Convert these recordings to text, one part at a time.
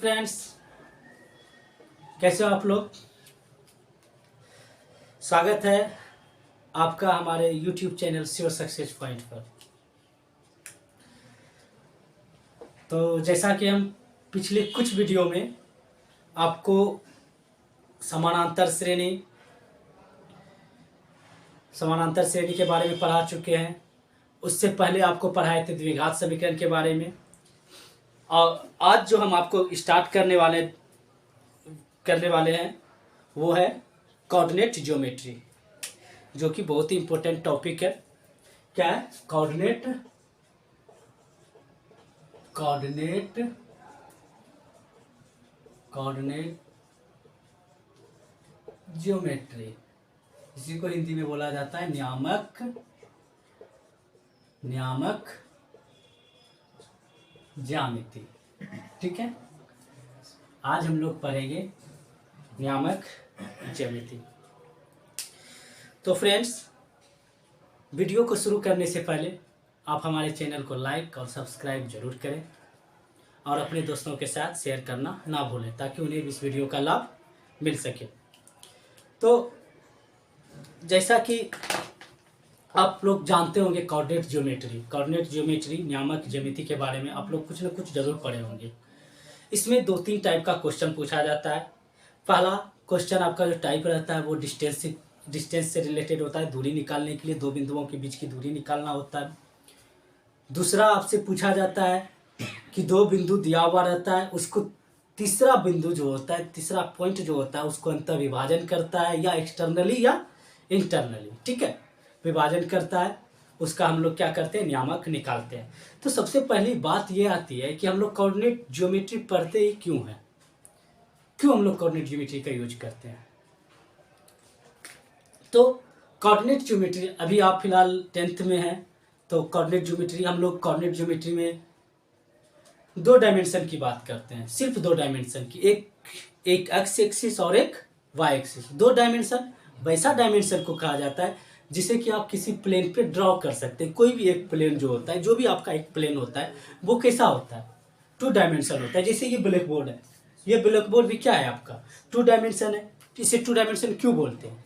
Friends, कैसे हो आप लोग। स्वागत है आपका हमारे YouTube channel sure success point पर। तो जैसा कि हम पिछले कुछ वीडियो में आपको समानांतर श्रेणी के बारे में पढ़ा चुके हैं। उससे पहले आपको पढ़ाए थे द्विघात समीकरण के बारे में। और आज जो हम आपको स्टार्ट करने वाले हैं वो है कोऑर्डिनेट ज्योमेट्री, जो कि बहुत ही इंपॉर्टेंट टॉपिक है। क्या है? कोऑर्डिनेट ज्योमेट्री, इसी को हिंदी में बोला जाता है नियामक ज्यामिति। ठीक है, आज हम लोग पढ़ेंगे नियामक ज्यामिति। तो फ्रेंड्स, वीडियो को शुरू करने से पहले आप हमारे चैनल को लाइक और सब्सक्राइब जरूर करें और अपने दोस्तों के साथ शेयर करना ना भूलें, ताकि उन्हें भी इस वीडियो का लाभ मिल सके। तो जैसा कि आप लोग जानते होंगे, कोऑर्डिनेट ज्योमेट्री नियामक ज्यामिति के बारे में आप लोग कुछ न कुछ जरूर पढ़े होंगे। इसमें 2-3 टाइप का क्वेश्चन पूछा जाता है। पहला क्वेश्चन आपका जो टाइप रहता है वो डिस्टेंस से रिलेटेड होता है, दूरी निकालने के लिए 2 बिंदुओं के बीच की दूरी निकालना होता है। दूसरा आपसे पूछा जाता है कि 2 बिंदु दिया हुआ रहता है, उसको तीसरा बिंदु जो होता है, तीसरा पॉइंट जो होता है, उसको अंतर विभाजन करता है, या एक्सटर्नली या इंटरनली। ठीक है, विभाजन करता है, उसका हम लोग क्या करते हैं, नियामक निकालते हैं। तो सबसे पहली बात ये आती है कि हम लोग कोऑर्डिनेट ज्योमेट्री पढ़ते ही क्यों है, क्यों हम लोग कोऑर्डिनेट ज्योमेट्री का यूज करते हैं। तो कोऑर्डिनेट ज्योमेट्री, अभी आप फिलहाल 10th में हैं, तो कोऑर्डिनेट ज्योमेट्री, हम लोग कोऑर्डिनेट ज्योमेट्री में 2 डायमेंशन की बात करते हैं, सिर्फ 2 डायमेंशन की, एक एक्स एक्सिस और एक वाई एक्सिस। 2 डायमेंशन वैसा डायमेंशन को कहा जाता है जिसे कि आप किसी प्लेन पे ड्रॉ कर सकते हैं। कोई भी एक प्लेन जो होता है, जो भी आपका एक प्लेन होता है, वो कैसा होता है, 2 डायमेंशन होता है। जैसे ये ब्लैक बोर्ड है, ये ब्लैक बोर्ड भी क्या है आपका, 2 डायमेंशन है। इसे 2 डायमेंशन क्यों बोलते हैं,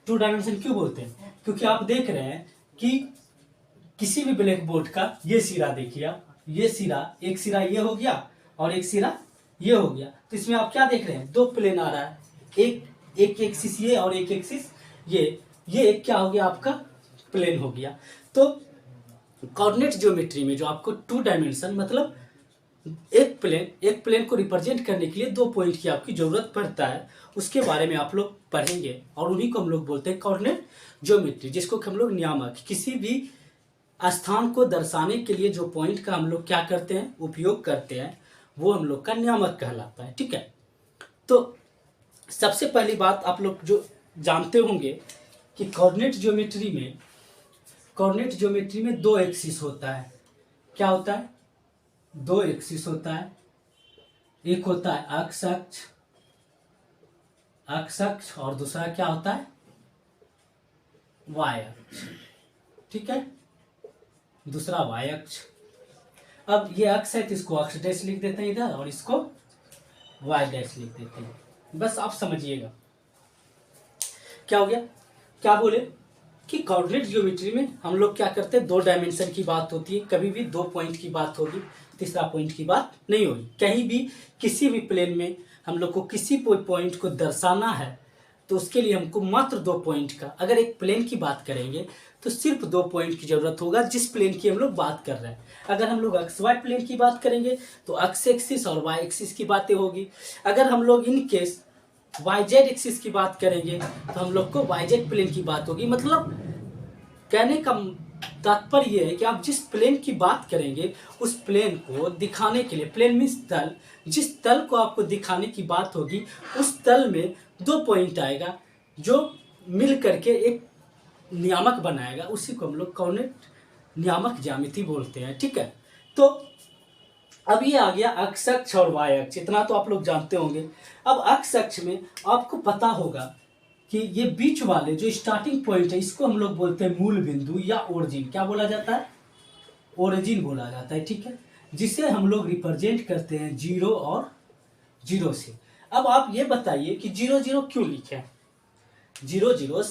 2 डायमेंशन क्यों बोलते हैं? क्योंकि आप देख रहे हैं कि किसी भी ब्लैक बोर्ड का ये सिरा देखिए, ये सिरा, एक सिरा ये हो गया और एक सिरा ये हो गया। तो इसमें आप क्या देख रहे हैं, 2 प्लेन आ रहा है, एक एक्सिस ये और एक एक्सिस ये एक क्या हो गया, आपका प्लेन हो गया। तो कोऑर्डिनेट ज्योमेट्री में जो आपको 2 डायमेंशन, मतलब एक प्लेन को रिप्रेजेंट करने के लिए 2 पॉइंट की आपकी जरूरत पड़ता है, उसके बारे में आप लोग पढ़ेंगे। और उन्हीं को हम लोग बोलते हैं कोऑर्डिनेट ज्योमेट्री, जिसको हम लोग नियामक, किसी भी स्थान को दर्शाने के लिए जो पॉइंट का हम लोग क्या करते हैं, उपयोग करते हैं, वो हम लोग का नियामक कहलाता है। ठीक है, तो सबसे पहली बात आप लोग जो जानते होंगे कि कोऑर्डिनेट ज्योमेट्री में 2 एक्सिस होता है। क्या होता है, 2 एक्सिस होता है। एक होता है अक्ष अक्ष और दूसरा क्या होता है, वाई अक्ष। ठीक है, दूसरा वाई अक्ष। अब ये अक्ष है तो इसको अक्ष डैश लिख देते हैं इधर, और इसको वाई डैश लिख देते हैं। बस आप समझिएगा क्या हो गया। क्या बोले कि कोऑर्डिनेट ज्योमेट्री में हम लोग क्या करते हैं, 2 डायमेंशन की बात होती है, कभी भी 2 पॉइंट की बात होगी, तीसरा पॉइंट की बात नहीं होगी। कहीं भी किसी भी प्लेन में हम लोग को किसी पॉइंट को दर्शाना है, तो उसके लिए हमको मात्र 2 पॉइंट का, अगर एक प्लेन की बात करेंगे तो सिर्फ 2 पॉइंट की जरूरत होगा, जिस प्लेन की हम लोग बात कर रहे हैं। अगर हम लोग एक्स वाई प्लेन की बात करेंगे तो एक्स एक्सिस और वाई एक्सिस की बातें होगी। अगर हम लोग इन केस वाई जेड एक्सिस की बात करेंगे तो हम लोग को वाई जेड प्लेन की बात होगी। मतलब कहने का तात्पर्य यह है कि आप जिस प्लेन की बात करेंगे, उस प्लेन को दिखाने के लिए, प्लेन मीन्स तल, जिस तल को आपको दिखाने की बात होगी, उस तल में 2 पॉइंट आएगा जो मिल करके एक नियामक बनाएगा। उसी को हम लोग कोऑर्डिनेट नियामक ज्यामिति बोलते हैं। ठीक है, तो अब ये आ गया अक्ष अक्ष और वाई अक्ष, इतना तो आप लोग जानते होंगे। अब अक्ष अक्ष में आपको पता होगा कि ये बीच वाले जो स्टार्टिंग पॉइंट है, इसको हम लोग बोलते हैं मूल बिंदु या ओरिजिन। क्या बोला जाता है, ओरिजिन बोला जाता है। ठीक है, जिसे हम लोग रिप्रेजेंट करते हैं 0 और जीरो से। अब आप ये बताइए कि जीरो जीरो क्यों लिखे? जीरो जीरो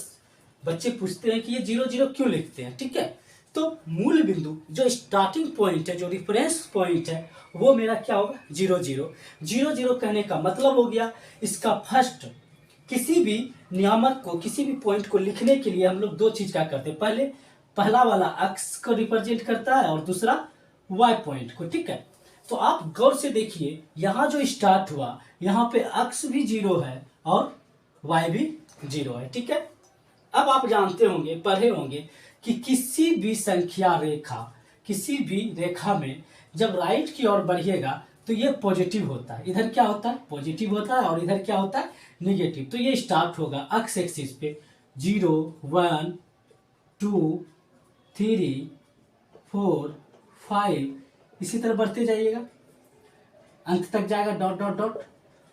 बच्चे पूछते हैं कि ये जीरो जीरो क्यों लिखते हैं, ठीक है। तो मूल बिंदु जो स्टार्टिंग पॉइंट है, जो रिफरेंस पॉइंट है, वो मेरा क्या होगा? Zero zero. जीरो जीरो कहने का मतलब हो गया इसका फर्स्ट, किसी भी नियामक को, किसी भी पॉइंट को लिखने के लिए हम लोग दो चीज क्या करते हैं, पहले पहला वाला अक्स को रिप्रेजेंट करता है और दूसरा वाई पॉइंट को, ठीक है। तो आप गौर से देखिए, यहाँ जो स्टार्ट हुआ, यहाँ पे अक्स भी जीरो है और वाई भी जीरो है, ठीक है। अब आप जानते होंगे, पढ़े होंगे कि किसी भी संख्या रेखा, किसी भी रेखा में जब राइट की ओर बढ़िएगा तो ये पॉजिटिव होता है, इधर क्या होता है? पॉजिटिव होता है, और इधर क्या होता है? निगेटिव। तो ये स्टार्ट होगा अक्स एक्सिस पे 0 1 2 3 4 5, इसी तरह बढ़ते जाइएगा, अंत तक जाएगा डॉट डॉट डॉट।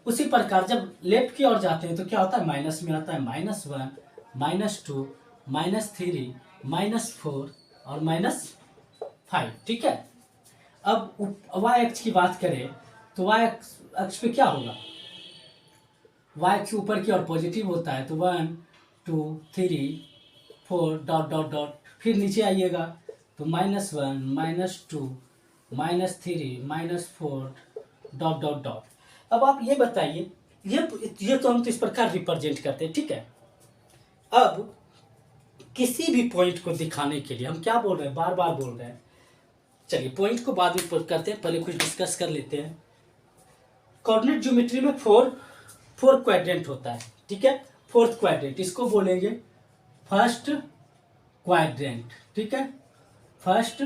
उसी प्रकार जब लेफ्ट की ओर जाते हैं तो क्या होता है? माइनस में आता है, -1 -2 -3 -4 और -5, ठीक है। अब वाई अक्ष की बात करें तो वाई अक्ष पे क्या होगा? वाई अक्ष ऊपर की ओर पॉजिटिव होता है, तो 1 2 3 4 डॉट डॉट डॉट, फिर नीचे आइएगा तो -1 -2 -3 -4 डॉट डॉट डॉट। अब आप ये बताइए, ये तो हम तो इस प्रकार रिप्रेजेंट करते हैं, ठीक है। अब किसी भी पॉइंट को दिखाने के लिए हम क्या बोल रहे हैं, बार बार बोल रहे हैं, चलिए पॉइंट को बाद में करते हैं, पहले कुछ डिस्कस कर लेते हैं। कोऑर्डिनेट ज्योमेट्री में फोर क्वाड्रेंट होता है, ठीक है। फोर्थ क्वाड्रेंट इसको बोलेंगे फर्स्ट क्वाड्रेंट, ठीक है। फर्स्ट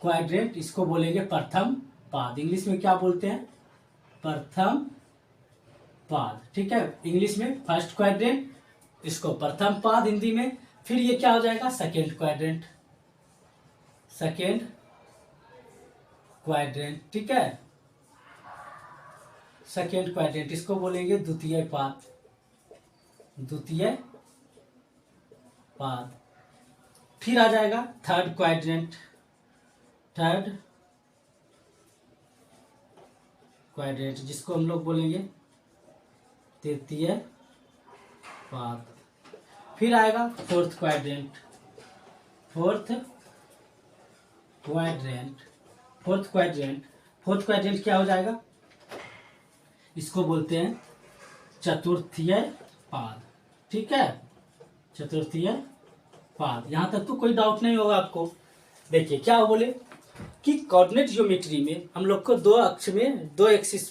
क्वाड्रेंट इसको बोलेंगे प्रथम पाद, इंग्लिश में क्या बोलते हैं? प्रथम पाद, ठीक है। इंग्लिश में फर्स्ट क्वाड्रेंट, इसको प्रथम पाद हिंदी में। फिर ये क्या हो जाएगा? सेकेंड क्वाड्रेंट, सेकेंड क्वाड्रेंट, ठीक है। सेकेंड क्वाड्रेंट इसको बोलेंगे द्वितीय पाद, द्वितीय पाद। फिर आ जाएगा थर्ड क्वाड्रेंट, थर्ड क्वाड्रेंट जिसको हम लोग बोलेंगे तृतीय पाद। फिर आएगा fourth quadrant, fourth quadrant, fourth quadrant, fourth quadrant क्या हो जाएगा? इसको बोलते हैं चतुर्थीय पाद, ठीक है। चतुर्थीय पाद, यहां तक तो कोई डाउट नहीं होगा आपको। देखिए क्या बोले कि कोऑर्डिनेट ज्योमेट्री में हम लोग को दो अक्ष में, दो एक्सिस,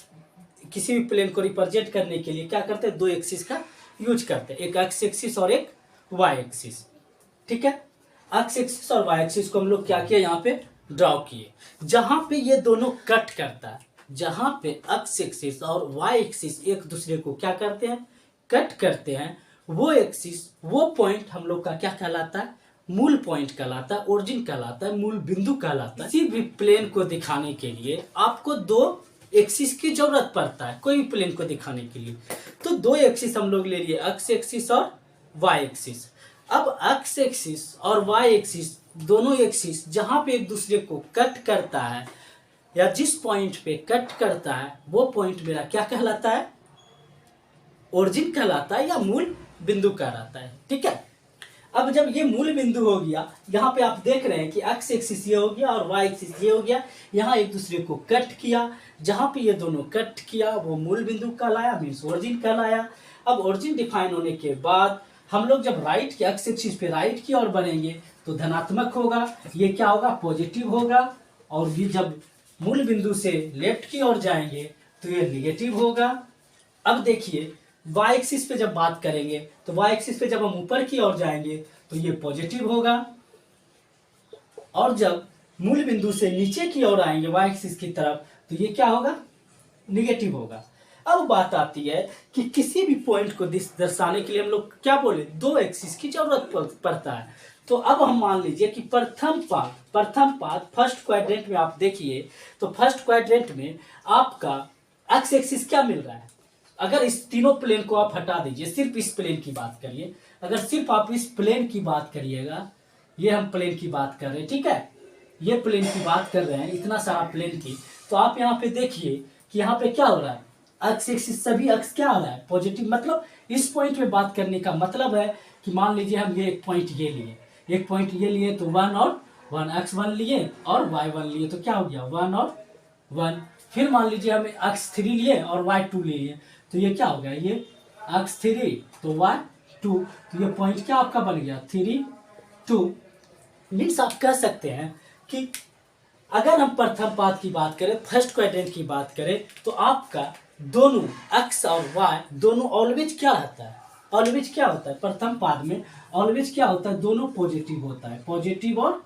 किसी भी प्लेन को रिप्रेजेंट करने के लिए क्या करते हैं? दो एक्सिस का यूज करते हैं, एक एक्स एक्सिस और एक वाई एक्सिस, ठीक है। एक्स एक्सिस और वाई एक्सिस को हम लोग क्या किया? यहाँ पे ड्रॉ किए। जहां पे ये दोनों कट करता है, जहां पे एक्स एक्सिस और वाई एक्सिस एक दूसरे को क्या करते हैं? कट करते हैं, वो एक्सिस, वो पॉइंट हम लोग का क्या कहलाता है? मूल पॉइंट कहलाता है, ओरिजिन कहलाता है, मूल बिंदु कहलाता है। किसी भी प्लेन को दिखाने के लिए आपको दो एक्सिस की जरूरत पड़ता है, कोई भी प्लेन को दिखाने के लिए। तो दो एक्सिस हम लोग ले लिए, एक्स एक्सिस और वाई एक्सिस। अब एक्स एक्सिस और वाई एक्सिस, दोनों एक्सिस जहां पे एक दूसरे को कट करता है, या जिस पॉइंट पे कट करता है, वो पॉइंट मेरा क्या कहलाता है? ओरिजिन कहलाता है या मूल बिंदु कहलाता है, ठीक है। अब जब ये मूल बिंदु हो गया, यहाँ पे आप देख रहे हैं कि एक्स एक्सिस ये हो गया और वाई एक्सिस ये हो गया, यहाँ एक दूसरे को कट किया, जहां पे ये दोनों कट किया वो मूल बिंदु कहलाया, मीन्स ओरिजिन कहलाया। अब ओरिजिन डिफाइन होने के बाद हम लोग जब राइट के एक्स एक्सिस पे राइट की ओर बढ़ेंगे तो धनात्मक होगा, ये क्या होगा? पॉजिटिव होगा। और भी जब मूल बिंदु से लेफ्ट की ओर जाएंगे तो ये निगेटिव होगा। अब देखिए वाई एक्सिस पे जब बात करेंगे तो वाई एक्सिस पे जब हम ऊपर की ओर जाएंगे तो ये पॉजिटिव होगा, और जब मूल बिंदु से नीचे की ओर आएंगे वाई एक्सिस की तरफ तो ये क्या होगा? निगेटिव होगा। अब बात आती है कि किसी भी पॉइंट को दर्शाने के लिए हम लोग क्या बोले? दो एक्सिस की जरूरत पड़ता है। तो अब हम मान लीजिए कि प्रथम पाद फर्स्ट क्वाड्रेंट में आप देखिए तो फर्स्ट क्वाड्रेंट में आपका एक्स एक्सिस क्या मिल रहा है? अगर इस तीनों प्लेन को आप हटा दीजिए, सिर्फ इस प्लेन की बात करिए, अगर सिर्फ आप इस प्लेन की बात करिएगा, ये हम प्लेन की बात कर रहे हैं, ठीक है, ये प्लेन की बात कर रहे हैं, इतना सारा प्लेन की, तो आप यहाँ पे देखिए कि यहाँ पे क्या हो रहा है? एक्स एक्सिस सभी अक्स क्या आ रहा है पॉजिटिव। मतलब इस पॉइंट पे बात करने का मतलब है कि मान लीजिए हम ये एक पॉइंट ये लिए, एक पॉइंट ये लिए तो 1 और 1, x1 लिए और y1 लिए तो क्या हो गया 1 और 1। फिर मान लीजिए हम x3 लिए और y2 लिए तो ये क्या हो गया, ये x3 तो y2, तो ये पॉइंट क्या आपका बन गया 3 2। मीन्स आप कह सकते हैं कि अगर हम प्रथम पाद की बात करें, फर्स्ट क्वाड्रेंट की बात करें, तो आपका दोनों x और y दोनों ऑलवेज क्या रहता है, ऑलवेज क्या होता है प्रथम पाद में, ऑलवेज क्या होता है, दोनों पॉजिटिव होता है, पॉजिटिव और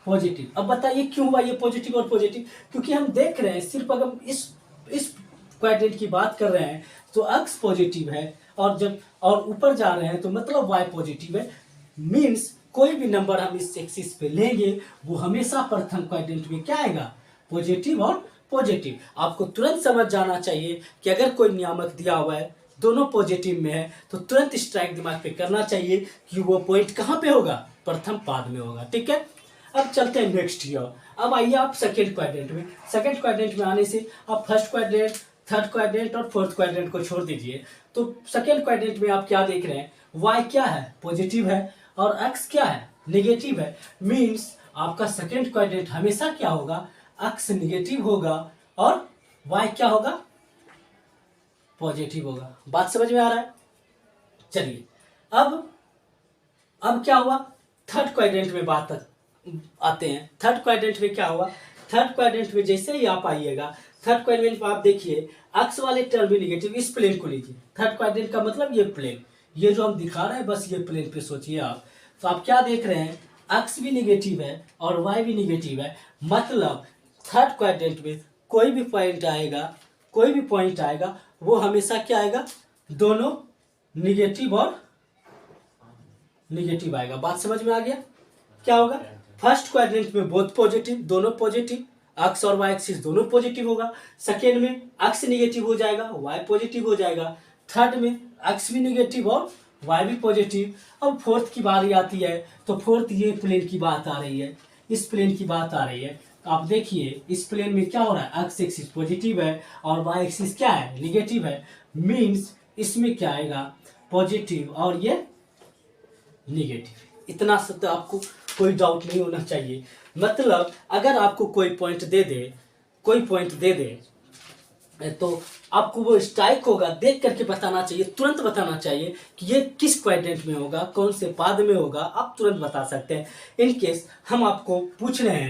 पॉजिटिव। अब बताइए क्यों हुआ ये पॉजिटिव और पॉजिटिव, क्योंकि हम देख रहे हैं सिर्फ अगर इस क्वाड्रेंट की बात कर रहे हैं तो x पॉजिटिव है और जब और ऊपर जा रहे हैं तो मतलब y पॉजिटिव है। मीन्स कोई भी नंबर हम इस एक्सिस पे लेंगे वो हमेशा प्रथम क्वाड्रेंट में क्या आएगा, पॉजिटिव और पॉजिटिव। आपको तुरंत समझ जाना चाहिए कि अगर कोई नियामक दिया हुआ है दोनों पॉजिटिव में है तो तुरंत स्ट्राइक दिमाग पे करना चाहिए कि वो पॉइंट कहाँ पे होगा, प्रथम पाद में होगा। ठीक है, अब चलते हैं नेक्स्ट ईयर। अब आइए आप सेकेंड क्वाड्रेंट में, सेकेंड क्वाड्रेंट में आने से आप फर्स्ट क्वाड्रेंट, थर्ड क्वाड्रेंट और फोर्थ क्वाड्रेंट को छोड़ दीजिए। तो सेकेंड क्वाड्रेंट में आप क्या देख रहे हैं, y क्या है पॉजिटिव है और x क्या है नेगेटिव है। मीन्स आपका सेकेंड क्वाड्रेंट हमेशा क्या होगा, x नेगेटिव होगा और y क्या होगा, पॉजिटिव होगा। बात समझ में आ रहा है। चलिए अब क्या हुआ, थर्ड क्वाड्रेंट में बात आते हैं। थर्ड क्वाड्रेंट में क्या हुआ, थर्ड क्वाड्रेंट में जैसे ही आप आइएगा, थर्ड क्वाड्रेंट में आप देखिए अक्स वाले टर्म भी निगेटिव, इस प्लेन को लीजिए। थर्ड क्वाड्रेंट का मतलब ये प्लेन, ये जो हम दिखा रहे हैं बस ये प्लेन पे सोचिए आप। तो आप क्या देख रहे हैं, अक्स भी निगेटिव है और वाई भी निगेटिव है। मतलब थर्ड क्वाड्रेंट में कोई भी पॉइंट आएगा, कोई भी पॉइंट आएगा वो हमेशा क्या आएगा, दोनों निगेटिव और निगेटिव आएगा। बात समझ में आ गया। क्या होगा, फर्स्ट क्वाड्रेंट में बोथ पॉजिटिव, दोनों पॉजिटिव, एक्स और वाई एक्सिस दोनों पॉजिटिव होगा। सेकेंड में एक्स निगेटिव हो जाएगा, वाई पॉजिटिव हो जाएगा। थर्ड में एक्स भी निगेटिव और वाई भी पॉजिटिव। अब फोर्थ की बारी आती है तो फोर्थ ये प्लेन की बात आ रही है, इस प्लेन की बात आ रही है। आप देखिए इस प्लेन में क्या हो रहा है, एक्स एक्सिस पॉजिटिव है और वाई एक्सिस क्या है, निगेटिव है। मीन्स इसमें क्या आएगा, पॉजिटिव और ये निगेटिव। इतना सब तो आपको कोई डाउट नहीं होना चाहिए। मतलब अगर आपको कोई पॉइंट दे दे, कोई पॉइंट दे दे तो आपको वो स्ट्राइक होगा देख करके बताना चाहिए, तुरंत बताना चाहिए कि ये किस क्वाड्रेंट में होगा, कौन से पाद में होगा, आप तुरंत बता सकते हैं। इन केस हम आपको पूछ रहे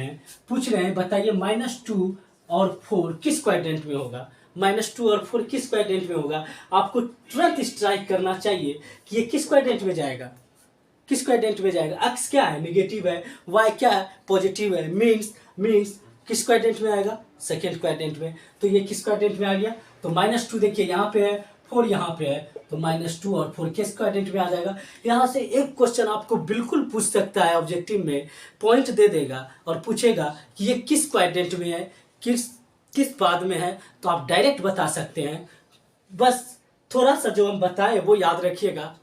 हैं बताइए -2 और 4 किस क्वाड्रेंट में होगा, -2 और 4 किस क्वाड्रेंट में होगा। आपको तुरंत स्ट्राइक करना चाहिए कि ये किस क्वाड्रेंट में जाएगा, किस क्वाड्रेंट में जाएगा। एक्स क्या है, नेगेटिव है, वाई क्या है, पॉजिटिव है। मीन्स किस क्वाड्रेंट में आएगा, सेकेंड क्वाड्रेंट में। तो ये किस क्वाड्रेंट में आ गया, तो -2 देखिए यहाँ पे है, 4 यहाँ पे है, तो -2 और 4 किस क्वाड्रेंट में आ जाएगा। यहाँ से एक क्वेश्चन आपको बिल्कुल पूछ सकता है, ऑब्जेक्टिव में पॉइंट दे देगा और पूछेगा कि ये किस क्वाड्रेंट में है, किस पाद में है, तो आप डायरेक्ट बता सकते हैं। बस थोड़ा सा जो हम बताएं वो याद रखिएगा,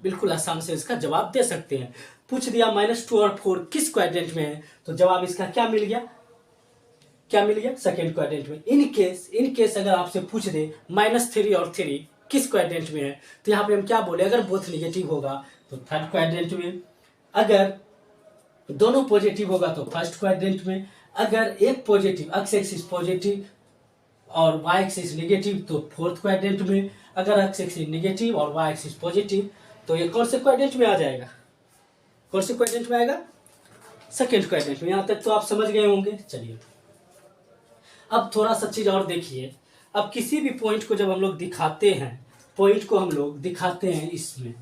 बिल्कुल आसान से इसका जवाब दे सकते हैं। पूछ दिया -2 और 4 किस क्वाड्रेंट में है, तो जवाब इसका क्या मिल गया, क्या मिल गया, सेकेंड क्वाड्रेंट में। इन केस अगर आपसे पूछ दे -3 और 3 किस क्वाड्रेंट में है, तो यहाँ पे हम क्या बोले, अगर बोथ निगेटिव होगा तो थर्ड क्वाड्रेंट में, अगर दोनों पॉजिटिव होगा तो फर्स्ट क्वाड्रेंट में, अगर एक पॉजिटिव एक्स एक्सिस पॉजिटिव और वाई एक्सिस निगेटिव तो फोर्थ क्वाड्रेंट में, अगर एक्स एक्सिस निगेटिव और वाई एक्सिस पॉजिटिव तो ये कौन से क्वाड्रेंट में आ जाएगा, कौन से क्वाड्रेंट में आएगा, सेकेंड क्वाड्रेंट में। यहाँ तक तो आप समझ गए होंगे। चलिए अब थोड़ा सा चीज और देखिए। अब किसी भी पॉइंट को जब हम लोग दिखाते हैं, पॉइंट को हम लोग दिखाते हैं इसमें,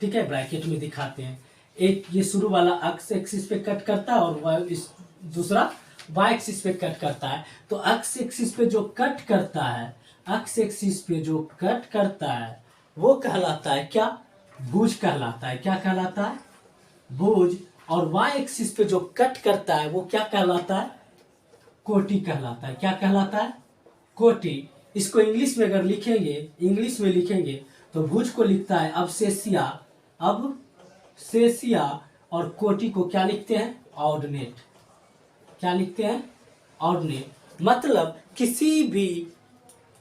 ठीक है, ब्रैकेट में दिखाते हैं। एक ये शुरू वाला एक्स एक्सिस पे कट करता है और इस दूसरा वाई एक्सिस पे कट करता है। तो एक्स एक्सिस पे जो कट करता है, एक्स एक्सिस पे जो कट करता है वो कहलाता है क्या, भुज कहलाता है। क्या कहलाता है, भुज। और वाई एक्सिस पे जो कट करता है वो क्या कहलाता है, कोटि कहलाता है। क्या कहलाता है, कोटि। इसको इंग्लिश में अगर लिखेंगे, इंग्लिश में लिखेंगे तो भुज को लिखता है अबसेसिया, अबसेसिया, और कोटि को क्या लिखते हैं, ऑर्डिनेट। क्या लिखते हैं, ऑर्डिनेट। मतलब किसी भी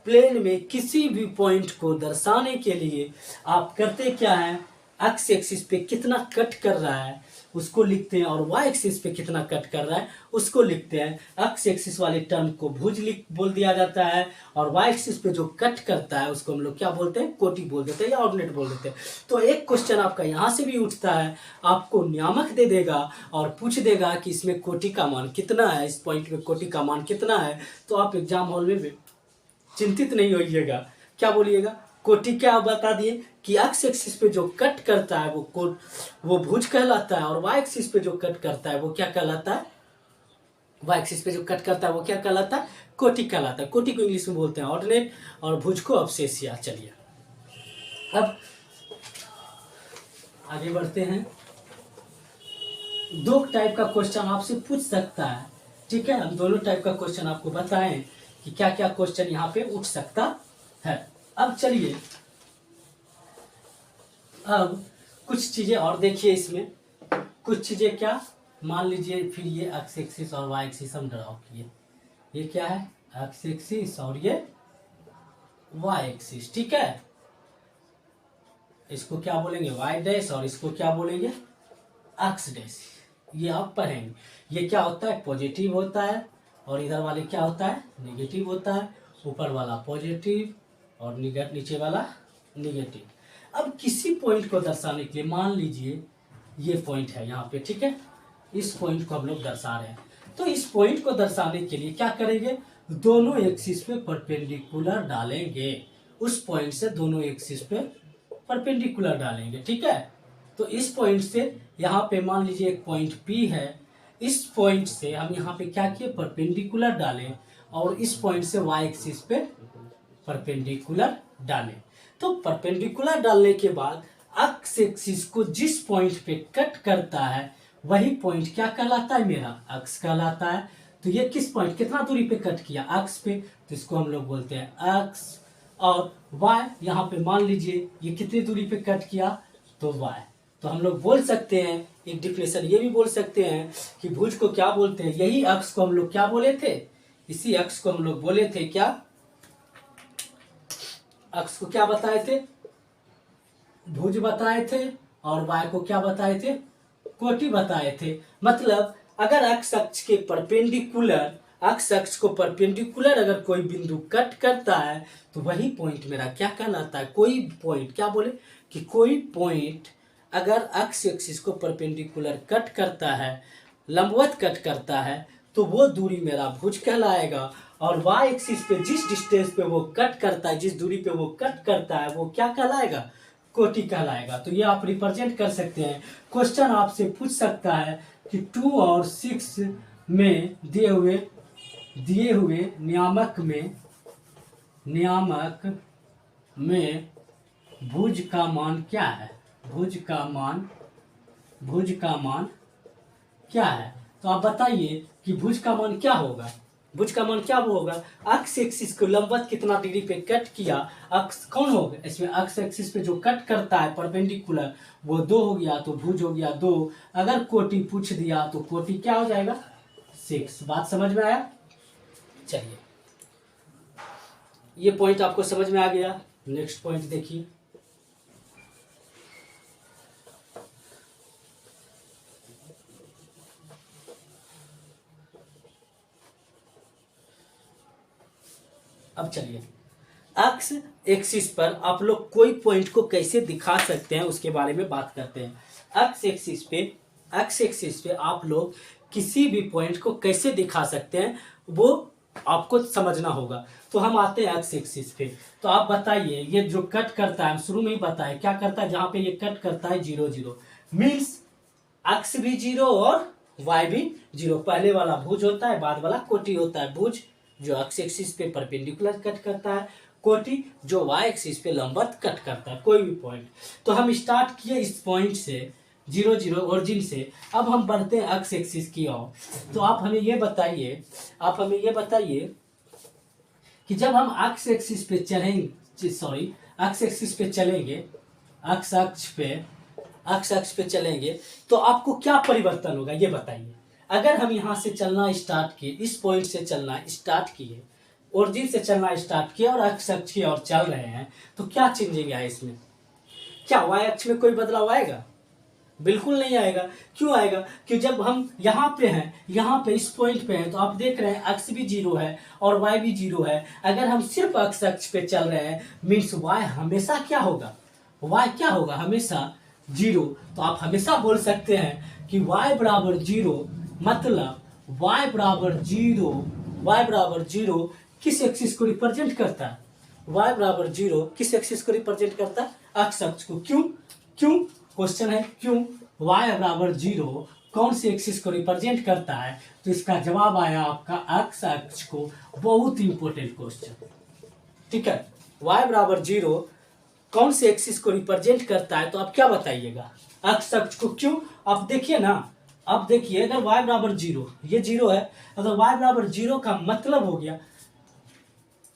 प्लेन में किसी भी पॉइंट को दर्शाने के लिए आप करते क्या है, एक्स एक्सिस पे कितना कट कर रहा है उसको लिखते हैं, और वाई एक्सिस पे कितना कट कर रहा है उसको लिखते हैं। एक्स एक्सिस वाले टर्म को भुज लिख बोल दिया जाता है, और वाई एक्सिस पे जो कट करता है उसको हम लोग क्या बोलते हैं, कोटि बोल देते हैं या ऑर्डिनेट बोल देते हैं। तो एक क्वेश्चन आपका यहाँ से भी उठता है, आपको नियामक दे देगा और पूछ देगा कि इसमें कोटि का मान कितना है, इस पॉइंट में कोटि का मान कितना है। तो आप एग्जाम हॉल में चिंतित नहीं होइएगा, क्या बोलिएगा, कोटि क्या बता दिए कि एक्स एक्सिस पे जो कट करता है वो भुज कहलाता है, और वाई एक्सिस पे जो कट करता है वो क्या कहलाता है, वाई एक्सिस पे जो कट करता है वो क्या कहलाता है, कोटि कहलाता है। कोटि को इंग्लिश में बोलते हैं ऑर्डिनेट, और भुज को अवशेषिया। चलिए अब आगे बढ़ते हैं। दो टाइप का क्वेश्चन आपसे पूछ सकता है, ठीक है, हम दोनों टाइप का क्वेश्चन आपको बताएं कि क्या क्या क्वेश्चन यहाँ पे उठ सकता है। अब चलिए अब कुछ चीजें और देखिए इसमें, कुछ चीजें क्या, मान लीजिए फिर ये एक्स एक्सिस और वाई एक्सिस हम ड्रॉ किए, ये क्या है, एक्स एक्सिस और ये वाई एक्सिस, ठीक है, इसको क्या बोलेंगे वाई डैश और इसको क्या बोलेंगे एक्स डैश। ये आप पढ़ेंगे, ये क्या होता है पॉजिटिव होता है, और इधर वाले क्या होता है नेगेटिव होता है, ऊपर वाला पॉजिटिव और नीचे वाला नेगेटिव। अब किसी पॉइंट को दर्शाने के लिए मान लीजिए ये पॉइंट है यहाँ पे, ठीक है, इस पॉइंट को हम लोग दर्शा रहे हैं, तो इस पॉइंट को दर्शाने के लिए क्या करेंगे, दोनों एक्सिस पे परपेंडिकुलर डालेंगे, उस पॉइंट से दोनों एक्सिस पे परपेंडिकुलर डालेंगे, ठीक है। तो इस पॉइंट से यहाँ पे मान लीजिए एक पॉइंट P है, इस पॉइंट से हम यहाँ पे क्या किए परपेंडिकुलर डालें, और इस पॉइंट से y एक्सिस पे परपेंडिकुलर डालें। तो परपेंडिकुलर डालने के बाद एक्स एक्सिस को जिस पॉइंट पे कट करता है वही पॉइंट क्या कहलाता है, मेरा एक्स कहलाता है। तो ये किस पॉइंट कितना दूरी पे कट किया एक्स पे, तो इसको हम लोग बोलते हैं एक्स, और वाई यहाँ पे मान लीजिए ये कितनी दूरी पे कट किया, तो वाई। तो हम लोग बोल सकते हैं एक डिफिनेशन ये भी बोल सकते हैं कि भुज को क्या बोलते हैं, यही अक्ष को हम लोग क्या बोले थे, इसी अक्ष को हम लोग बोले थे क्या, अक्ष को क्या बताए थे, भुज बताए थे, और वाई को क्या बताए थे, कोटि बताए थे। मतलब अगर एक्स अक्ष के परपेंडिकुलर, एक्स अक्ष को परपेंडिकुलर अगर कोई बिंदु कट करता है तो वही पॉइंट मेरा क्या कहलाता है, कोई पॉइंट, क्या बोले कि कोई पॉइंट अगर एक्स एक्सिस को परपेंडिकुलर कट करता है, लंबवत कट करता है, तो वो दूरी मेरा भुज कहलाएगा, और वाई एक्सिस पे जिस डिस्टेंस पे वो कट करता है, जिस दूरी पे वो कट करता है वो क्या कहलाएगा, कोटि कहलाएगा। तो ये आप रिप्रेजेंट कर सकते हैं। क्वेश्चन आपसे पूछ सकता है कि 2 और 6 में दिए हुए नियामक में भुज का मान क्या है, भुज का मान क्या है। तो आप बताइए कि भुज का मान क्या होगा, भुज का मान क्या होगा, एक्स एक्सिस को लंबवत कितना डिग्री पे कट किया, अक्स कौन होगा इसमें, एक्स एक्सिस पे जो कट करता है परपेंडिकुलर वो 2 हो गया, तो भुज हो गया 2। अगर कोटि पूछ दिया तो कोटि क्या हो जाएगा 6। बात समझ में आया। चलिए ये पॉइंट आपको समझ में आ गया। नेक्स्ट पॉइंट देखिए, अब चलिए एक्स एक्सिस पर आप लोग कोई पॉइंट को कैसे दिखा सकते हैं उसके बारे में बात करते हैं। एक्स एक्सिस पे आप लोग किसी भी पॉइंट को कैसे दिखा सकते हैं वो आपको समझना होगा। तो हम आते हैं एक्स एक्सिस पे, तो आप बताइए ये जो कट करता है, हम शुरू में ही बताए क्या करता है, जहां पे ये कट करता है 0 0 मीन्स एक्स भी 0 और वाई भी 0। पहले वाला भुज होता है, बाद वाला कोटि होता है। भुज जो एक्स एक्सिस पे परपेंडिकुलर कट करता है, कोटि जो वाई एक्सिस पे लंबवत कट करता है कोई भी पॉइंट। तो हम स्टार्ट किए इस पॉइंट से 0 0 ओरिजिन से, अब हम बढ़ते हैं एक्स एक्सिस की ओर। तो आप हमें ये बताइए कि जब हम एक्स एक्सिस पे चलेंगे, एक्स अक्ष पे चलेंगे तो आपको क्या परिवर्तन होगा ये बताइए। अगर हम यहाँ से चलना स्टार्ट किए, इस पॉइंट से चलना स्टार्ट किए, ओरिजिन से चलना स्टार्ट किया और एक्स अक्ष की ओर चल रहे हैं, तो क्या चेंजिंग है इसमें? क्या वाई अक्ष में कोई बदलाव आएगा? बिल्कुल नहीं आएगा। क्यों आएगा? कि जब हम यहाँ पे हैं, यहाँ पे इस पॉइंट पे हैं, तो आप देख रहे हैं एक्स भी जीरो है और वाई भी जीरो है। अगर हम सिर्फ एक्स अक्ष पे चल रहे हैं मीन्स वाई हमेशा क्या होगा? वाई क्या होगा? हमेशा जीरो। तो आप हमेशा बोल सकते हैं कि वाई बराबर जीरो, मतलब वाई बराबर जीरो, वाई बराबर जीरो किस एक्सिस को रिप्रेजेंट करता है? वाई बराबर जीरो किस एक्सिस को रिप्रेजेंट करता है? एक्स अक्ष को। क्यों? क्यों क्वेश्चन है, क्यों वाई बराबर जीरो कौन से एक्सिस को रिप्रेजेंट करता है? तो इसका जवाब आया आपका एक्स अक्ष को। बहुत इंपॉर्टेंट क्वेश्चन, ठीक है। वाई बराबर जीरो कौन से एक्सिस को रिप्रेजेंट करता है? तो आप क्या बताइएगा? एक्स अक्ष को। क्यों? आप देखिए ना, आप देखिए अगर वाई बराबर जीरो, ये जीरो है, अगर वाई बराबर जीरो का मतलब हो गया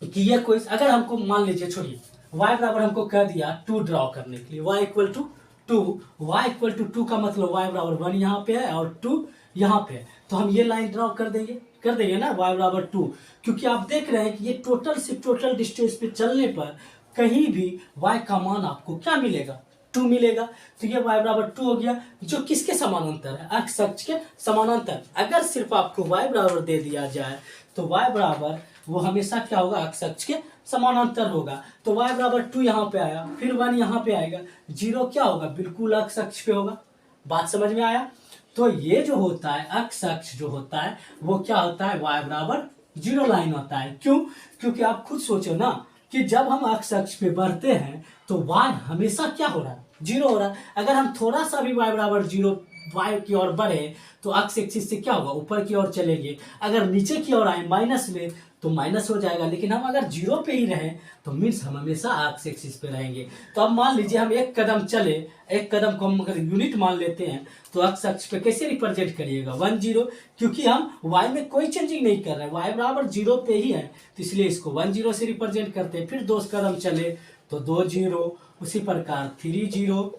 कि ये कोई, अगर हमको मान लीजिए, छोड़िए, y बराबर हमको कह दिया 2 ड्रॉ करने के लिए, y equal to 2, y equal to 2 का मतलब y बराबर 1 यहाँ पे है और 2 यहाँ पे है, तो हम ये लाइन ड्रॉ कर देंगे ना, y बराबर 2, क्योंकि आप देख रहे हैं कि ये टोटल से टोटल डिस्टेंस पे चलने पर कहीं भी y का मान आपको क्या मिलेगा? 2 मिलेगा। तो ये y बराबर 2 हो गया, जो किसके समानांतर है? एक्स अक्ष के समानांतर। अगर सिर्फ आपको y बराबर दे दिया जाए तो y बराबर वो हमेशा क्या होगा? एक्स अक्ष के समानांतर होगा। तो y बराबर 2 यहाँ पे आया, फिर 1 यहाँ पे आएगा, 0 क्या होगा? बिल्कुल एक्स अक्ष पे होगा। बात समझ में आया? तो ये जो होता है एक्स अक्ष जो होता है वो क्या होता है? y बराबर 0 लाइन होता है। क्यों? क्योंकि आप खुद सोचो ना कि जब हम एक्स अक्ष पे बढ़ते हैं तो y हमेशा क्या हो रहा है? 0 हो रहा है। अगर हम थोड़ा सा भी y बराबर 0 y की ओर बढ़े तो एक्स एक्सिस से क्या होगा? ऊपर की ओर चलेंगे। अगर नीचे की ओर आए माइनस में तो माइनस हो जाएगा, लेकिन हम अगर 0 पे ही रहें तो मीन्स हम हमेशा एक्स एक्सिस पे रहेंगे। तो अब मान लीजिए हम एक कदम चले, एक कदम को हम अगर यूनिट मान लेते हैं तो एक्स अक्ष पे कैसे रिप्रेजेंट करिएगा? 1 0, क्योंकि हम y में कोई चेंजिंग नहीं कर रहे हैं, y बराबर 0 पे ही है, तो इसलिए इसको 1 0 से रिप्रेजेंट करते हैं। फिर 2 कदम चले तो 2 0, उसी प्रकार 3 0,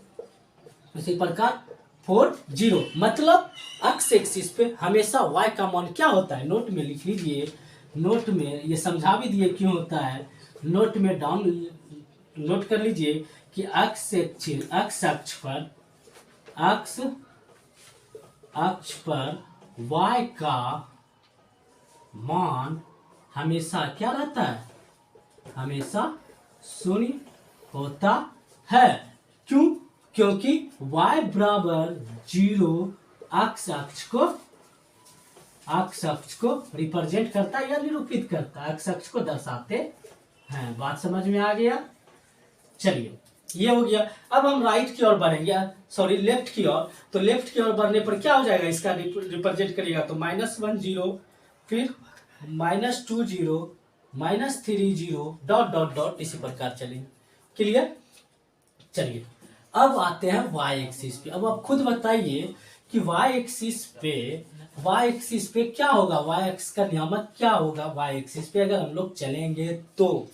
उसी प्रकार 4 0, मतलब एक्स एक्सिस पे हमेशा y का मान क्या होता है? नोट में लिख लीजिए, नोट में ये समझा भी दिए क्यों होता है, नोट में डाउन नोट कर लीजिए कि एक्स अक्ष पर y का मान हमेशा क्या रहता है? हमेशा शून्य होता है। क्यों? क्योंकि y बराबर 0 एक्स अक्ष को रिप्रेजेंट करता है या निरूपित करता है, एक्स अक्ष को दर्शाते हैं। बात समझ में आ गया? चलिए, ये हो गया। अब हम राइट की ओर बढ़ेंगे, सॉरी लेफ्ट की ओर। तो लेफ्ट की ओर बढ़ने पर क्या हो जाएगा? इसका रिप्रेजेंट करिएगा तो -1 0, फिर -2 0, -3 0, डॉट डॉट डॉट, इसी प्रकार चलेंगे। क्लियर? चलिए, अब आते हैं y एक्सिस पे। अब आप खुद बताइए कि y एक्सिस पे क्या होगा? y एक्सिस का नियामक क्या होगा? y एक्सिस पे अगर हम लोग चलेंगे तो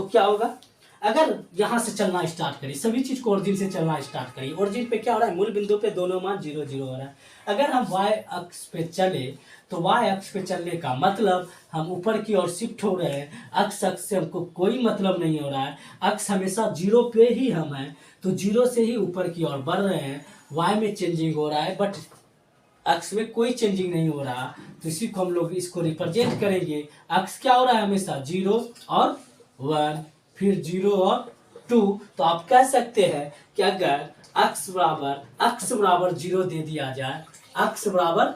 क्या होगा? अगर यहां से चलना स्टार्ट करिए, सभी चीज को ओरिजिन से चलना स्टार्ट करिए। ओरिजिन पे क्या हो रहा है? मूल बिंदु पे दोनों मान 0 0 हो रहा है। अगर हम y अक्ष पे चले तो y अक्ष पे चलने का मतलब हम ऊपर की ओर शिफ्ट हो रहे हैं। अक्ष से हमको कोई मतलब नहीं हो रहा है, अक्ष हमेशा 0 पे ही हम हैं, तो 0 से ही ऊपर की ओर बढ़ रहे हैं। y में चेंजिंग हो रहा है बट अक्ष में कोई चेंजिंग नहीं हो रहा, तो इसी को हम लोग इसको रिप्रेजेंट करेंगे। अक्ष क्या हो रहा है? हमेशा 0 और 1, फिर 0 और 2। तो आप कह सकते हैं कि अगर अक्ष बराबर 0 दे दिया जाए, अक्ष बराबर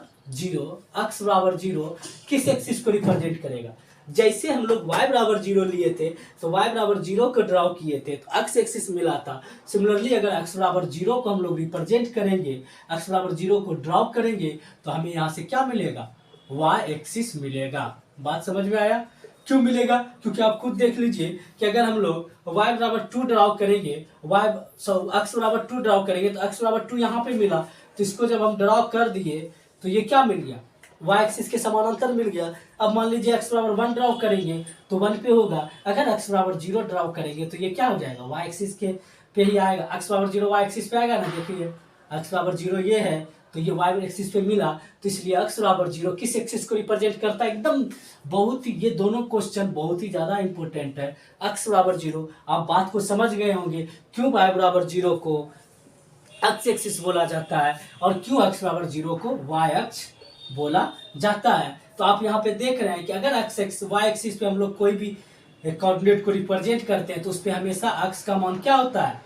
0 किस एक्सिस को रिप्रेजेंट करेगा? जैसे हम लोग y बराबर 0 लिए थे तो y बराबर 0 को ड्रॉ किए थे तो एक्स एक्सिस मिला था। सिमिलरली अगर x बराबर 0 को हम लोग रिप्रेजेंट करेंगे, x बराबर 0 को ड्रॉ करेंगे तो हमें यहाँ से क्या मिलेगा? y एक्सिस मिलेगा। बात समझ में आया? क्यों मिलेगा? क्योंकि आप खुद देख लीजिए कि अगर हम लोग y बराबर 2 ड्रॉ करेंगे, x बराबर 2 ड्रॉ करेंगे तो x बराबर 2 यहाँ पे मिला, तो इसको जब हम ड्रॉ कर दिए तो ये क्या मिल गया? y एक्सिस के समानांतर मिल गया। अब मान लीजिए x बराबर 1 ड्रॉ करेंगे तो 1 पे होगा। अगर x बराबर 0 ड्रॉ करेंगे तो ये क्या हो जाएगा? y एक्सिस के पे ही आएगा। x बराबर 0 y एक्सिस पे आएगा ना, देखिए x बराबर 0 ये है तो ये वाई एक्सिस पे मिला, तो इसलिए x बराबर 0 किस एक्सिस को रिप्रेजेंट करता है? एकदम बहुत ही, ये दोनों क्वेश्चन बहुत ही ज़्यादा इंपॉर्टेंट है। x बराबर 0, आप बात को समझ गए होंगे क्यों y बराबर 0 को x एक्सिस बोला जाता है और क्यों x बराबर 0 को y अक्ष बोला जाता है। तो आप यहाँ पे देख रहे हैं कि अगर y एक्सिस पे हम लोग कोई भी कोऑर्डिनेट को रिप्रेजेंट करते हैं तो उस पर हमेशा x का मान क्या होता है?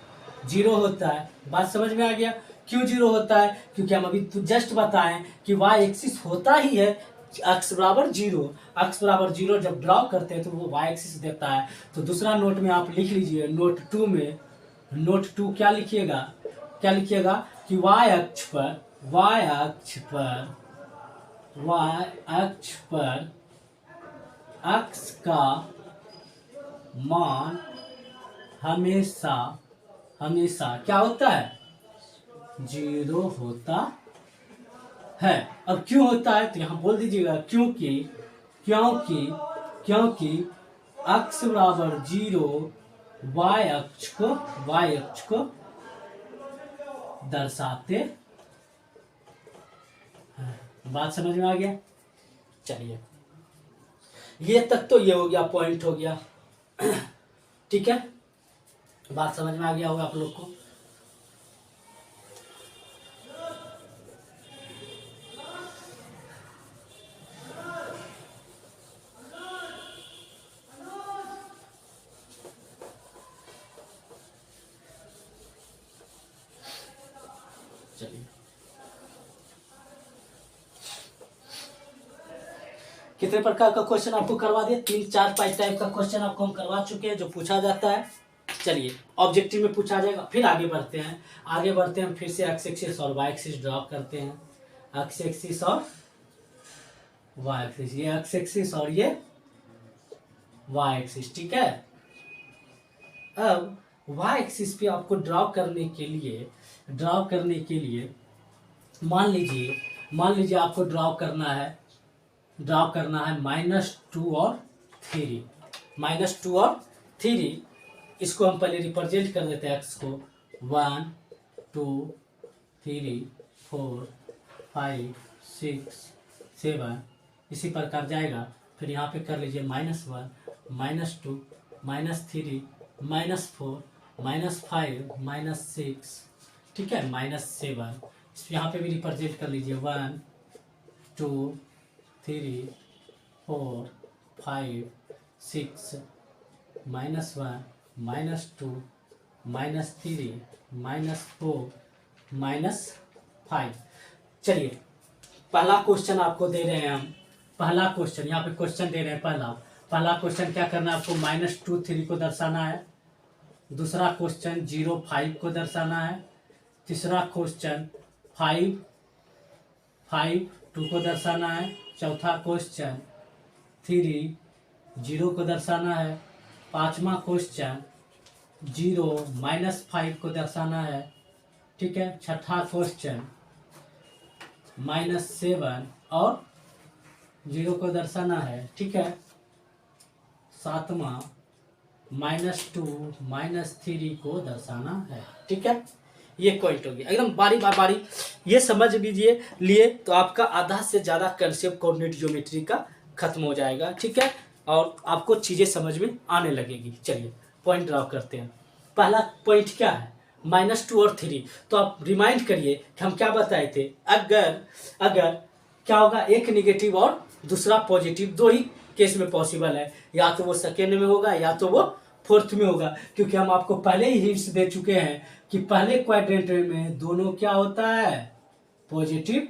0 होता है। बात समझ में आ गया? क्यों 0 होता है? क्योंकि हम अभी जस्ट बताएं कि y एक्सिस होता ही है x बराबर 0। x बराबर 0 जब ड्रॉ करते हैं तो वो y एक्सिस देता है। तो दूसरा नोट में आप लिख लीजिए, नोट 2 में, नोट 2 क्या लिखिएगा? क्या लिखिएगा कि y अक्ष पर x का मान हमेशा क्या होता है? 0 होता है। अब क्यों होता है तो यहाँ बोल दीजिएगा क्योंकि x बराबर 0 y अक्ष को दर्शाते हैं। बात समझ में आ गया? चलिए, ये तक तो ये हो गया, पॉइंट हो गया। ठीक है, बात समझ में आ गया होगा आप लोग को। चलिए, कितने प्रकार का क्वेश्चन आपको करवा दिया? 3-4-5 टाइप का क्वेश्चन आपको हम करवा चुके हैं जो पूछा जाता है। चलिए, ऑब्जेक्टिव में पूछा जाएगा। फिर आगे बढ़ते हैं फिर से एक्स एक्सिस और वाई एक्सिस ड्रॉ करते हैं। एक्स एक्सिस और वाई एक्सिस, ये एक्स एक्सिस और ये वाई एक्सिस। ठीक है, अब वाई एक्सिस पे आपको ड्रॉ करने के लिए मान लीजिए आपको ड्रॉ करना है -2 और 3। इसको हम पहले रिप्रेजेंट कर देते हैं एक्स को 1 2 3 4 5 6 7, इसी प्रकार जाएगा। फिर यहाँ पे कर लीजिए -1 -2 -3 -4 -5 -6, ठीक है, -7। यहाँ पे भी रिप्रेजेंट कर लीजिए 1 2 3 4 5 6 -1 -2 -3 -4 -5। चलिए, पहला क्वेश्चन आपको दे रहे हैं हम। पहला क्वेश्चन यहाँ पे क्वेश्चन दे रहे हैं। पहला क्वेश्चन क्या करना है आपको? -2 3 को दर्शाना है। दूसरा क्वेश्चन 0 5 को दर्शाना है। तीसरा क्वेश्चन 5 2 को दर्शाना है। चौथा क्वेश्चन 3 0 को दर्शाना है। पांचवा क्वेश्चन 0 -5 को दर्शाना है। ठीक है, छठा क्वेश्चन -7 और 0 को दर्शाना है। ठीक है, सातवां -2 -3 को दर्शाना है। ठीक है, ये पॉइंट हो गया। एकदम बारी बारी ये समझ लीजिए लिए तो आपका आधा से ज़्यादा कंसेप्ट कोऑर्डिनेट ज्योमेट्री का खत्म हो जाएगा। ठीक है, और आपको चीज़ें समझ में आने लगेगी। चलिए, पॉइंट ड्रॉ करते हैं। पहला पॉइंट क्या है? -2 और 3। तो आप रिमाइंड करिए कि हम क्या बताए थे। अगर क्या होगा, एक निगेटिव और दूसरा पॉजिटिव, दो ही केस में पॉसिबल है। या तो वो सेकेंड में होगा या तो वो फोर्थ में होगा, क्योंकि हम आपको पहले ही हिंट्स दे चुके हैं कि पहले क्वाड्रेंट में दोनों क्या होता है? पॉजिटिव।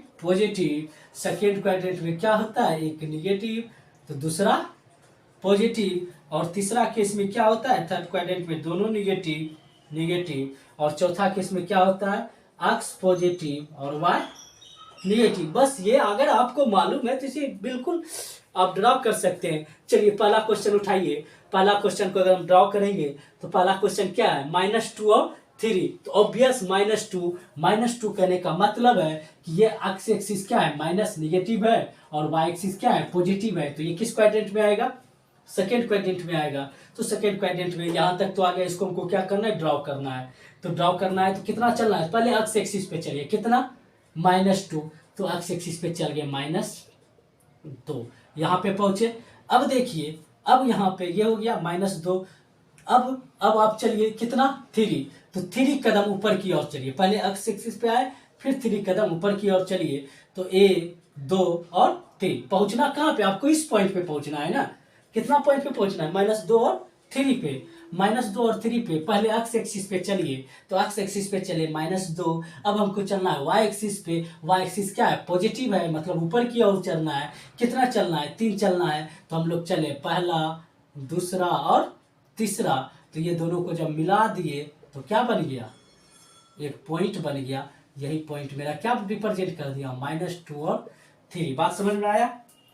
सेकेंड क्वाड्रेंट में क्या होता है? एक निगेटिव तो दूसरा पॉजिटिव। और तीसरा केस में क्या होता है? थर्ड क्वाड्रेंट में दोनों निगेटिव। और चौथा केस में क्या होता है? एक्स पॉजिटिव और वाई निगेटिव। बस ये अगर आपको मालूम है तो इसे बिल्कुल आप ड्रॉ कर सकते हैं। चलिए, पहला क्वेश्चन उठाइए। पहला क्वेश्चन को अगर हम ड्रॉ करेंगे तो पहला क्वेश्चन क्या है? -2 और 3। तो ऑब्वियस -2 कहने का मतलब है कि ये एक्स एक्सिस क्या है? माइनस निगेटिव है और वाई एक्सिस क्या है? पॉजिटिव है। तो ये किस क्वाड्रेंट में आएगा? सेकेंड क्वाड्रेंट में आएगा। तो सेकेंड क्वाड्रेंट में यहाँ तक तो आ गया। इसको हमको क्या करना है? ड्रॉ करना है। तो ड्रॉ करना है तो कितना चलना है? पहले एक्स एक्सिस पे चलिए। कितना? -2, तो एक्स एक्सिस पे चल गए -2, यहाँ पे पहुंचे। अब देखिए, अब यहाँ पे ये हो गया -2। अब आप चलिए कितना 3, तो 3 कदम ऊपर की ओर चलिए, पहले एक्स एक्सिस पे आए फिर 3 कदम ऊपर की ओर चलिए, तो 1 2 और 3। पहुंचना कहाँ पे, आपको इस पॉइंट पे पहुंचना है ना। कितना पॉइंट पे पहुंचना है, -2 और 3 पे। -2 और 3 पे पहले एक्स एक्सिस पे चलिए, तो एक्स एक्सिस पे चले -2। अब हमको चलना है वाई एक्सिस पे। वाई एक्सिस क्या है, पॉजिटिव है, मतलब ऊपर की ओर चलना है। कितना चलना है, 3 चलना है। तो हम लोग चले पहला, दूसरा और तीसरा, तो ये दोनों को जब मिला दिए तो क्या बन गया, एक पॉइंट बन गया। यही पॉइंट मेरा क्या रिप्रेजेंट कर दिया, -2 और 3। बात समझ में आया।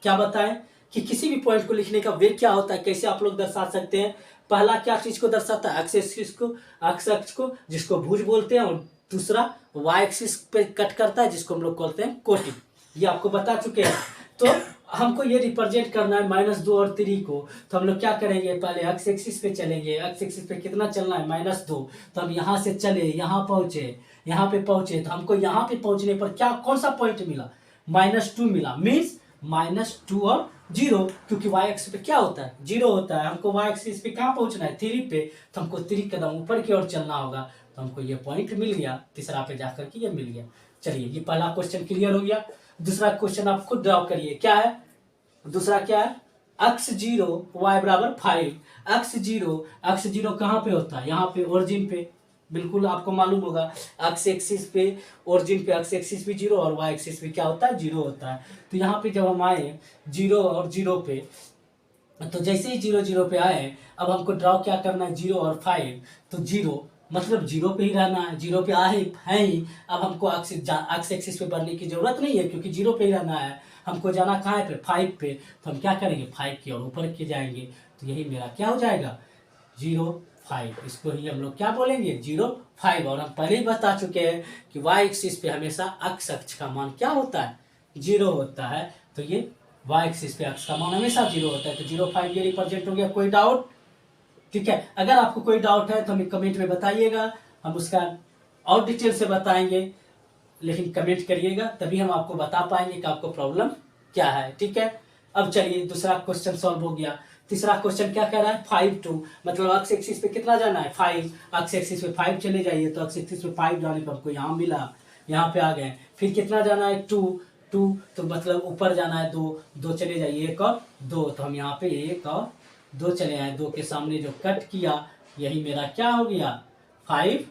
क्या बताएं कि किसी भी पॉइंट को लिखने का वे क्या होता है, कैसे आप लोग दर्शा सकते हैं। पहला क्या चीज को दर्शाता है, एक्स एक्सिस को, एक्स अक्ष को, जिसको भुज बोलते हैं, और दूसरा वाई एक्सिस पे कट करता है, जिसको हम लोग बोलते हैं कोटि। ये आपको बता चुके हैं। तो हमको ये रिप्रेजेंट करना है -2 और 3 को, तो हम लोग क्या करेंगे, पहले एक्स एक्सिस पे चलेंगे। एक्स एक्सिस पे कितना चलना है, -2। तो हम यहाँ से चले, यहाँ पहुंचे, यहाँ पे पहुंचे, तो हमको यहाँ पे पहुंचने पर क्या, कौन सा पॉइंट मिला, -2 मिला। मीन्स -2 और 0, क्योंकि वाई एक्सिस पे क्या होता है, 0 होता है। हमको वाई एक्सिस पे कहाँ पहुंचना है, 3 पे, तो हमको 3 कदम ऊपर की ओर चलना होगा। तो हमको ये पॉइंट मिल गया, तीसरा पे जाकर के ये मिल गया। चलिए, ये पहला क्वेश्चन क्लियर हो गया। दूसरा क्वेश्चन आप खुद ड्रॉ करिए, क्या है दूसरा, क्या है, x0 y बराबर 5। x0 कहाँ पे होता है, यहाँ पे ओरिजिन पे, बिल्कुल आपको मालूम होगा। एक्स एक्सिस पे, ओरिजिन पे एक्स एक्सिस भी 0 और वाई एक्सिस पे क्या होता है, 0 होता है। तो यहाँ पे जब हम आए 0 और 0 पे, तो जैसे ही 0 0 पे आए, अब हमको ड्रॉ क्या करना है, 0 और 5। तो 0 मतलब 0 पे ही रहना है, 0 पे आए है ही। अब हमको एक्स एक्सिस पे बढ़ने की जरूरत नहीं है, क्योंकि 0 पे ही रहना है। हमको जाना कहाँ पे, 5 पे। तो हम क्या करेंगे, 5 की और ऊपर के जाएंगे। तो यही मेरा क्या हो जाएगा, 0 5। इसको ही हम लोग क्या बोलेंगे, 0 5। और हम पहले ही बता चुके हैं कि वाई एक्सिस पे हमेशा एक्स अक्ष का मान क्या होता है, 0 होता है। तो ये वाई एक्सिस पे एक्स का मान हमेशा 0 होता है। तो 0 5 ये रिप्रेजेंट हो गया। कोई डाउट, ठीक है। अगर आपको कोई डाउट है तो हमें कमेंट में बताइएगा, हम उसका और डिटेल से बताएंगे। लेकिन कमेंट करिएगा, तभी हम आपको बता पाएंगे कि आपको प्रॉब्लम क्या है, ठीक है। अब चलिए, दूसरा क्वेश्चन सॉल्व हो गया। तीसरा क्वेश्चन क्या कह रहा है, 5 2, मतलब एक्स एक्सिस पे कितना जाना है, 5। एक्स एक्सिस पे 5 चले जाइए, तो एक्स एक्सिस पे 5 जाने पर हमको यहाँ मिला, यहाँ पे आ गए। फिर कितना जाना है, 2 2, तो मतलब ऊपर जाना है 2 2 चले जाइए, 1 और 2, तो हम यहाँ पे 1 और 2 चले आए। 2 के सामने जो कट किया, यही मेरा क्या हो गया, 5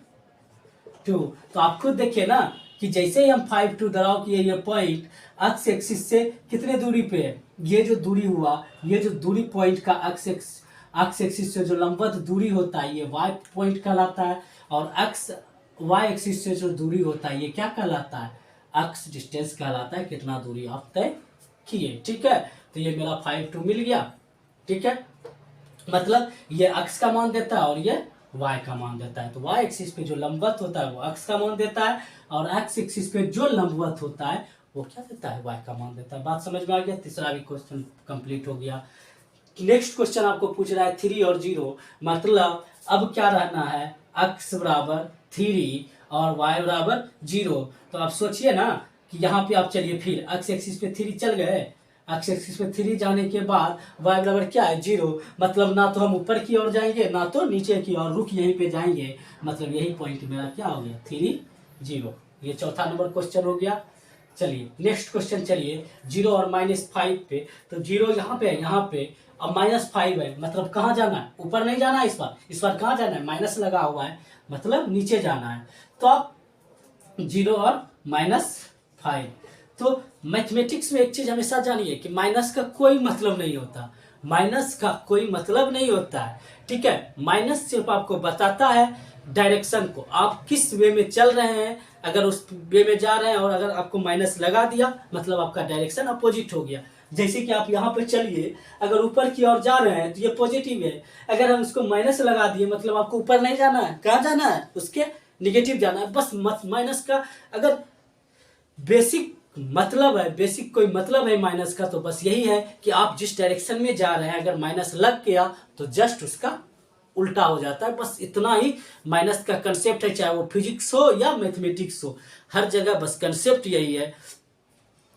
2। तो आप खुद देखिए ना कि जैसे ही हम 5 2 ड्रॉ किए, ये पॉइंट एक्स एक्सिस से कितने दूरी पे है, ये जो दूरी हुआ, ये जो दूरी पॉइंट का एक्स एक्सिस से जो लंबवत दूरी होता है, ये वाई पॉइंट कहलाता है। और एक्स वाई एक्सिस से जो दूरी होता है, ये क्या कहलाता है, एक्स डिस्टेंस कहलाता है, कितना दूरी आप तय किए, ठीक है। तो ये मेरा 5 2 मिल गया, ठीक है। मतलब ये एक्स का मान देता है और ये वाई का मान देता है। तो वाई एक्सिस पे जो लंबवत होता है वो एक्स का मान देता है, और एक्स एक्सिस पे जो लंबवत होता है वो क्या देता है, वाई का मान देता है। बात समझ में आ गया। तीसरा भी क्वेश्चन कंप्लीट हो गया। नेक्स्ट क्वेश्चन आपको पूछ रहा है 3 और 0, मतलब अब क्या रहना है, एक्स बराबर 3 और वाई बराबर 0। तो आप सोचिए ना कि यहाँ पे आप चलिए, फिर एक्स एक्सिस पे 3 चल गए, एक्स एक्सिस पे 3 जाने के बाद वाई बराबर क्या है, 0। मतलब ना तो हम ऊपर की ओर जाएंगे, ना तो नीचे की ओर, रुक यहीं पे जाएंगे। मतलब यही पॉइंट मेरा क्या हो गया, 3 0। ये चौथा नंबर क्वेश्चन हो गया। चलिए नेक्स्ट क्वेश्चन, चलिए 0 और -5 पे। तो 0 यहाँ पे है, यहाँ पे, अब -5 है, मतलब कहाँ जाना है, ऊपर नहीं जाना है इस बार कहाँ जाना है, माइनस लगा हुआ है, मतलब नीचे जाना है। तो आप 0 और -5, तो मैथमेटिक्स में एक चीज हमेशा जानिए कि माइनस का कोई मतलब नहीं होता, माइनस का कोई मतलब नहीं होता है, ठीक है। माइनस सिर्फ आपको बताता है डायरेक्शन को, आप किस वे में चल रहे हैं। अगर उस वे में जा रहे हैं और अगर आपको माइनस लगा दिया, मतलब आपका डायरेक्शन अपोजिट हो गया। जैसे कि आप यहाँ पे चलिए, अगर ऊपर की ओर जा रहे हैं तो ये पॉजिटिव है। अगर हम इसको माइनस लगा दिए, मतलब आपको ऊपर नहीं जाना है, कहाँ जाना है, उसके निगेटिव जाना है। बस माइनस का अगर बेसिक मतलब है, बेसिक कोई मतलब है माइनस का, तो बस यही है कि आप जिस डायरेक्शन में जा रहे हैं, अगर माइनस लग गया तो जस्ट उसका उल्टा हो जाता है। बस इतना ही माइनस का कंसेप्ट है, चाहे वो फिजिक्स हो या मैथमेटिक्स हो, हर जगह बस कंसेप्ट यही है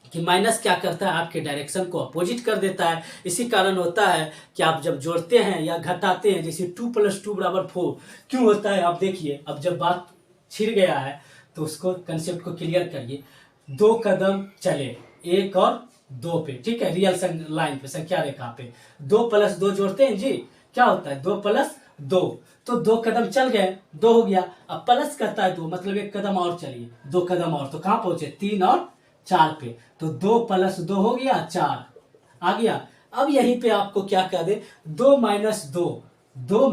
कि माइनस क्या करता है, आपके डायरेक्शन को अपोजिट कर देता है। इसी कारण होता है कि आप जब जोड़ते हैं या घटाते हैं, जैसे 2 + 2 = 4 क्यों होता है आप देखिए। अब जब बात छिड़ गया है तो उसको कंसेप्ट को क्लियर करिए। 2 कदम चले 1 और 2 पे, ठीक है, रियल लाइन पे, संख्या रेखा पे 2 + 2 जोड़ते हैं जी, क्या होता है 2 + 2, तो 2 कदम चल गए 2 हो गया। अब प्लस करता है 2, मतलब 1 कदम और चलिए, 2 कदम और, तो कहाँ पहुंचे 3 और 4 पे, तो 2 + 2 हो गया 4 आ गया। अब यहीं पे आपको क्या कह दे 2 - 2, 2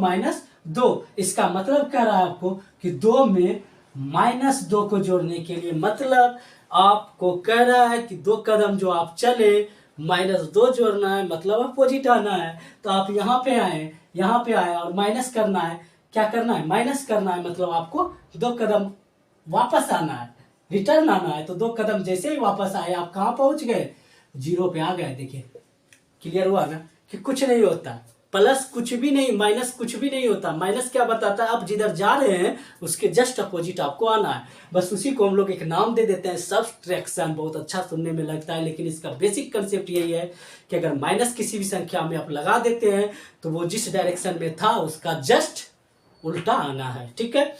- 2, इसका मतलब कह रहा है आपको कि 2 में -2 को जोड़ने के लिए, मतलब आपको कह रहा है कि 2 कदम जो आप चले -2 जोड़ना है, मतलब अपोजिट आना है। तो आप यहाँ पे आए, यहाँ पे आए और माइनस करना है। क्या करना है, माइनस करना है, मतलब आपको 2 कदम वापस आना है, रिटर्न आना है। तो 2 कदम जैसे ही वापस आए आप कहाँ पहुंच गए, 0 पे आ गए। देखिए क्लियर हुआ ना कि कुछ नहीं होता, प्लस कुछ भी नहीं, माइनस कुछ भी नहीं होता। माइनस क्या बताता है, आप जिधर जा रहे हैं उसके जस्ट अपोजिट आपको आना है। बस उसी को हम लोग एक नाम दे देते हैं सब्ट्रैक्शन। बहुत अच्छा सुनने में लगता है, लेकिन इसका बेसिक कंसेप्ट यही है कि अगर माइनस किसी भी संख्या में आप लगा देते हैं तो वो जिस डायरेक्शन में था उसका जस्ट उल्टा आना है, ठीक है।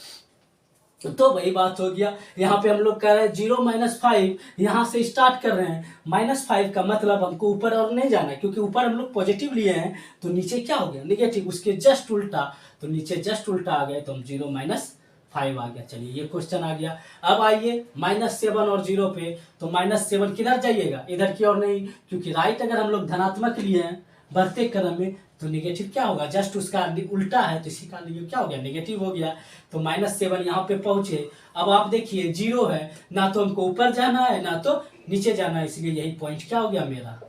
तो वही बात हो गया। यहाँ पे हम लोग कह रहे हैं 0 - 5, यहाँ से स्टार्ट कर रहे हैं। -5 का मतलब हमको ऊपर और नहीं जाना है, क्योंकि ऊपर हम लोग पॉजिटिव लिए हैं, तो नीचे क्या हो गया निगेटिव, उसके जस्ट उल्टा, तो नीचे जस्ट उल्टा आ गए, तो हम 0 - 5 आ गया। चलिए ये क्वेश्चन आ गया। अब आइए -7 और 0 पे, तो -7 किधर जाइएगा, इधर की ओर नहीं, क्योंकि राइट अगर हम लोग धनात्मक लिए हैं बढ़ते क्रम में, तो निगेटिव क्या होगा, जस्ट उसका उल्टा है, तो इसी कारण ये क्या हो गया निगेटिव हो गया। तो -7 यहाँ पे पहुंचे। अब आप देखिए 0 है, ना तो हमको ऊपर जाना है ना तो नीचे जाना है, इसलिए यही पॉइंट क्या हो गया मेरा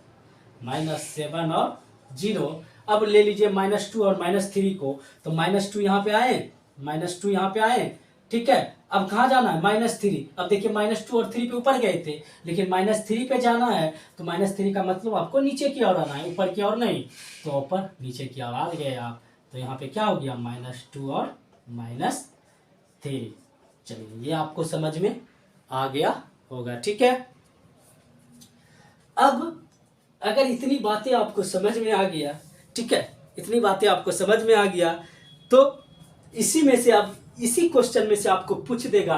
-7 और 0। अब ले लीजिए -2 और -3 को, तो -2 यहाँ पे आए, -2 यहाँ पे आए, ठीक है। अब कहाँ जाना है -3, अब देखिए -2 और 3 पे ऊपर गए थे, लेकिन -3 पे जाना है, तो -3 का मतलब आपको नीचे की ओर आना है, ऊपर की ओर नहीं। तो ऊपर नीचे की ओर आ गए आप, तो यहाँ पे क्या हो गया -2 और -3। चलिए ये आपको समझ में आ गया होगा, ठीक है। अब अगर इतनी बातें आपको समझ में आ गया, ठीक है, इतनी बातें आपको समझ में आ गया, तो इसी में से आप, इसी क्वेश्चन में से आपको पूछ देगा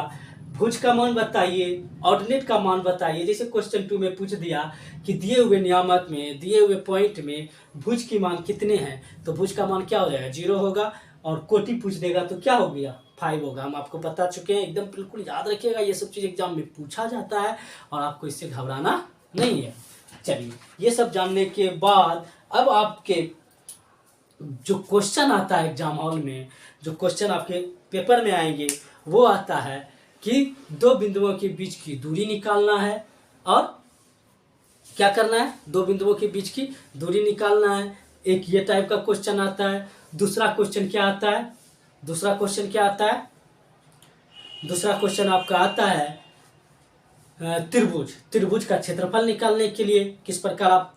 भुज का मान बताइए, ऑर्डिनेट का मान बताइए। जैसे क्वेश्चन 2 में पूछ दिया कि दिए हुए नियामक में, दिए हुए पॉइंट में भुज की मान कितने हैं, तो भुज का मान क्या हो जाएगा 0 होगा, और कोटि पूछ देगा तो क्या हो गया 5 होगा। हम आपको बता चुके हैं, एकदम बिल्कुल याद रखिएगा, ये सब चीज़ एग्जाम में पूछा जाता है और आपको इससे घबराना नहीं है। चलिए ये सब जानने के बाद अब आपके जो क्वेश्चन आता है एग्जाम हॉल में, जो क्वेश्चन आपके पेपर में आएंगे, वो आता है कि 2 बिंदुओं के बीच की दूरी निकालना है, और क्या करना है 2 बिंदुओं के बीच की दूरी निकालना है। एक ये टाइप का क्वेश्चन आता है। दूसरा क्वेश्चन क्या आता है, दूसरा क्वेश्चन क्या आता है, दूसरा क्वेश्चन आपका आता है त्रिभुज, त्रिभुज का क्षेत्रफल निकालने के लिए किस प्रकार आप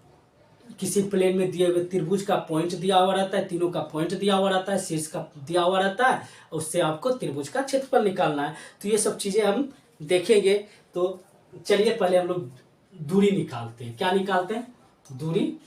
किसी प्लेन में दिए हुए त्रिभुज का पॉइंट दिया हुआ रहता है, तीनों का पॉइंट दिया हुआ रहता है, शीर्ष का दिया हुआ रहता है, उससे आपको त्रिभुज का क्षेत्रफल निकालना है। तो ये सब चीज़ें हम देखेंगे। तो चलिए पहले हम लोग दूरी निकालते हैं। क्या निकालते हैं, दूरी,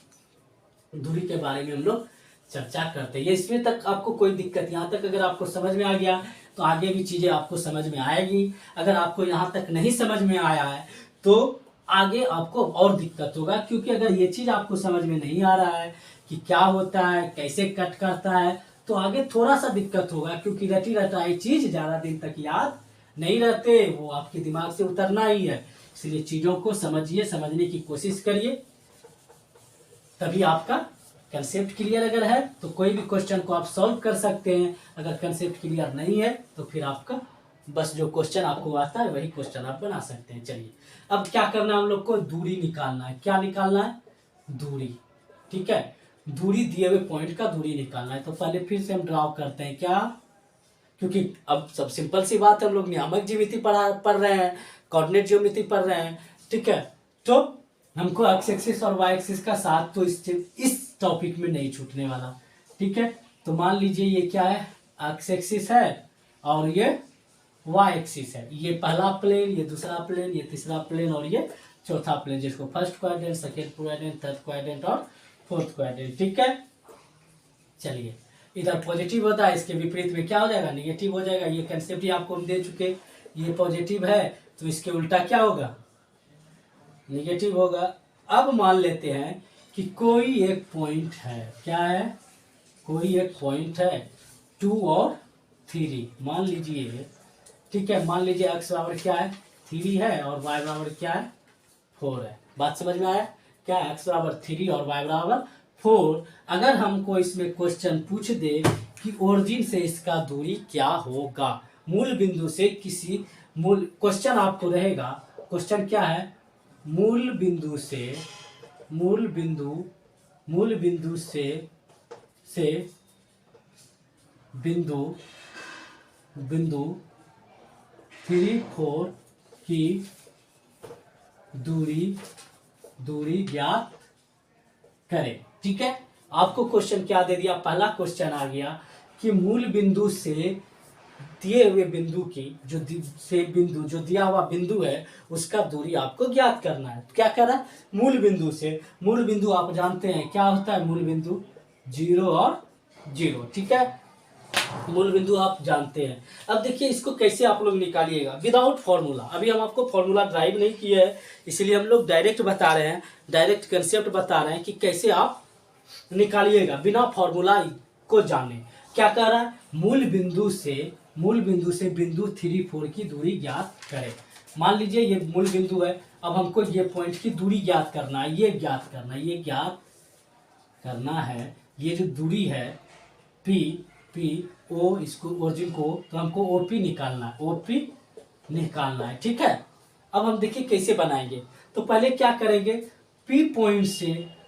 दूरी के बारे में हम लोग चर्चा करते हैं। ये इसमें तक आपको कोई दिक्कत, यहाँ तक अगर आपको समझ में आ गया तो आगे भी चीज़ें आपको समझ में आएगी। अगर आपको यहाँ तक नहीं समझ में आया है तो आगे आपको और दिक्कत होगा, क्योंकि अगर ये चीज़ आपको समझ में नहीं आ रहा है कि क्या होता है, कैसे कट करता है, तो आगे थोड़ा सा दिक्कत होगा, क्योंकि रटी रटाई चीज़ ज़्यादा दिन तक याद नहीं रहते, वो आपके दिमाग से उतरना ही है। इसलिए चीज़ों को समझिए, समझने की कोशिश करिए, तभी आपका कंसेप्ट क्लियर अगर है तो कोई भी क्वेश्चन को आप सॉल्व कर सकते हैं। अगर कंसेप्ट क्लियर नहीं है तो फिर आपका बस जो क्वेश्चन आपको आता है वही क्वेश्चन आप बना सकते हैं। चलिए अब क्या करना है, हम लोग को दूरी निकालना है। क्या निकालना है, दूरी, ठीक है, दूरी, दिए हुए पॉइंट का दूरी निकालना है। तो पहले फिर से हम ड्रॉ करते हैं क्या, क्योंकि अब सब सिंपल सी बात है, हम लोग नियामक ज्यामिति पढ़ रहे हैं, कोऑर्डिनेट ज्योमेट्री पढ़ रहे हैं, ठीक है। तो हमको एक्स एक्सिस और वाई एक्सिस का साथ तो इस टॉपिक में नहीं छूटने वाला, ठीक है। तो मान लीजिए ये क्या है, एक्स एक्सिस है और ये वाई एक्सिस है। ये पहला प्लेन, ये दूसरा प्लेन, ये तीसरा प्लेन और ये चौथा प्लेन, जिसको first quadrant, second quadrant, third quadrant और फोर्थ क्वाड्रेंट। ठीक है, चलिए इधर पॉजिटिव होता है, इसके विपरीत में क्या हो जाएगा, निगेटिव हो जाएगा। ये कंसेप्ट ही आपको हम दे चुके, ये पॉजिटिव है तो इसके उल्टा क्या होगा, निगेटिव होगा। अब मान लेते हैं कि कोई एक पॉइंट है, क्या है, कोई एक पॉइंट है 2 और 3, मान लीजिए। ठीक है, मान लीजिए x बराबर क्या है 3 है और y बराबर क्या है 4 है। बात समझ में आया, क्या x बराबर 3 और y बराबर 4। अगर हमको इसमें क्वेश्चन पूछ दे कि ओरिजिन से इसका दूरी क्या होगा, मूल बिंदु से किसी मूल, क्वेश्चन आपको रहेगा, क्वेश्चन क्या है, मूल बिंदु से बिंदु 3, 4 की दूरी ज्ञात करें। ठीक है, आपको क्वेश्चन क्या दे दिया, पहला क्वेश्चन आ गया कि मूल बिंदु से दिए हुए बिंदु की जो दिया हुआ बिंदु है उसका दूरी आपको ज्ञात करना है। क्या करना है, मूल बिंदु से, मूल बिंदु आप जानते हैं क्या होता है, मूल बिंदु 0 और 0। ठीक है, मूल बिंदु आप जानते हैं। अब देखिए इसको कैसे आप लोग निकालिएगा, विदाउट फॉर्मूला। अभी हम आपको फॉर्मूला ड्राइव नहीं किया है, इसलिए हम लोग डायरेक्ट बता रहे हैं, डायरेक्ट कंसेप्ट बता रहे हैं कि कैसे आप निकालिएगा बिना फॉर्मूला को जाने। क्या कह रहा है, मूल बिंदु से बिंदु 3, 4 की दूरी ज्ञात करें। मान लीजिए ये मूल बिंदु है, अब हमको ये पॉइंट की दूरी ज्ञात करना है, ये ज्ञात करना है। ये जो दूरी है पी ओ, इसको ओरिजिन को, तो हमको ओपी निकालना है। ठीक है, अब हम देखिए कैसे बनाएंगे। तो पहले क्या करेंगे, पी पॉइंट से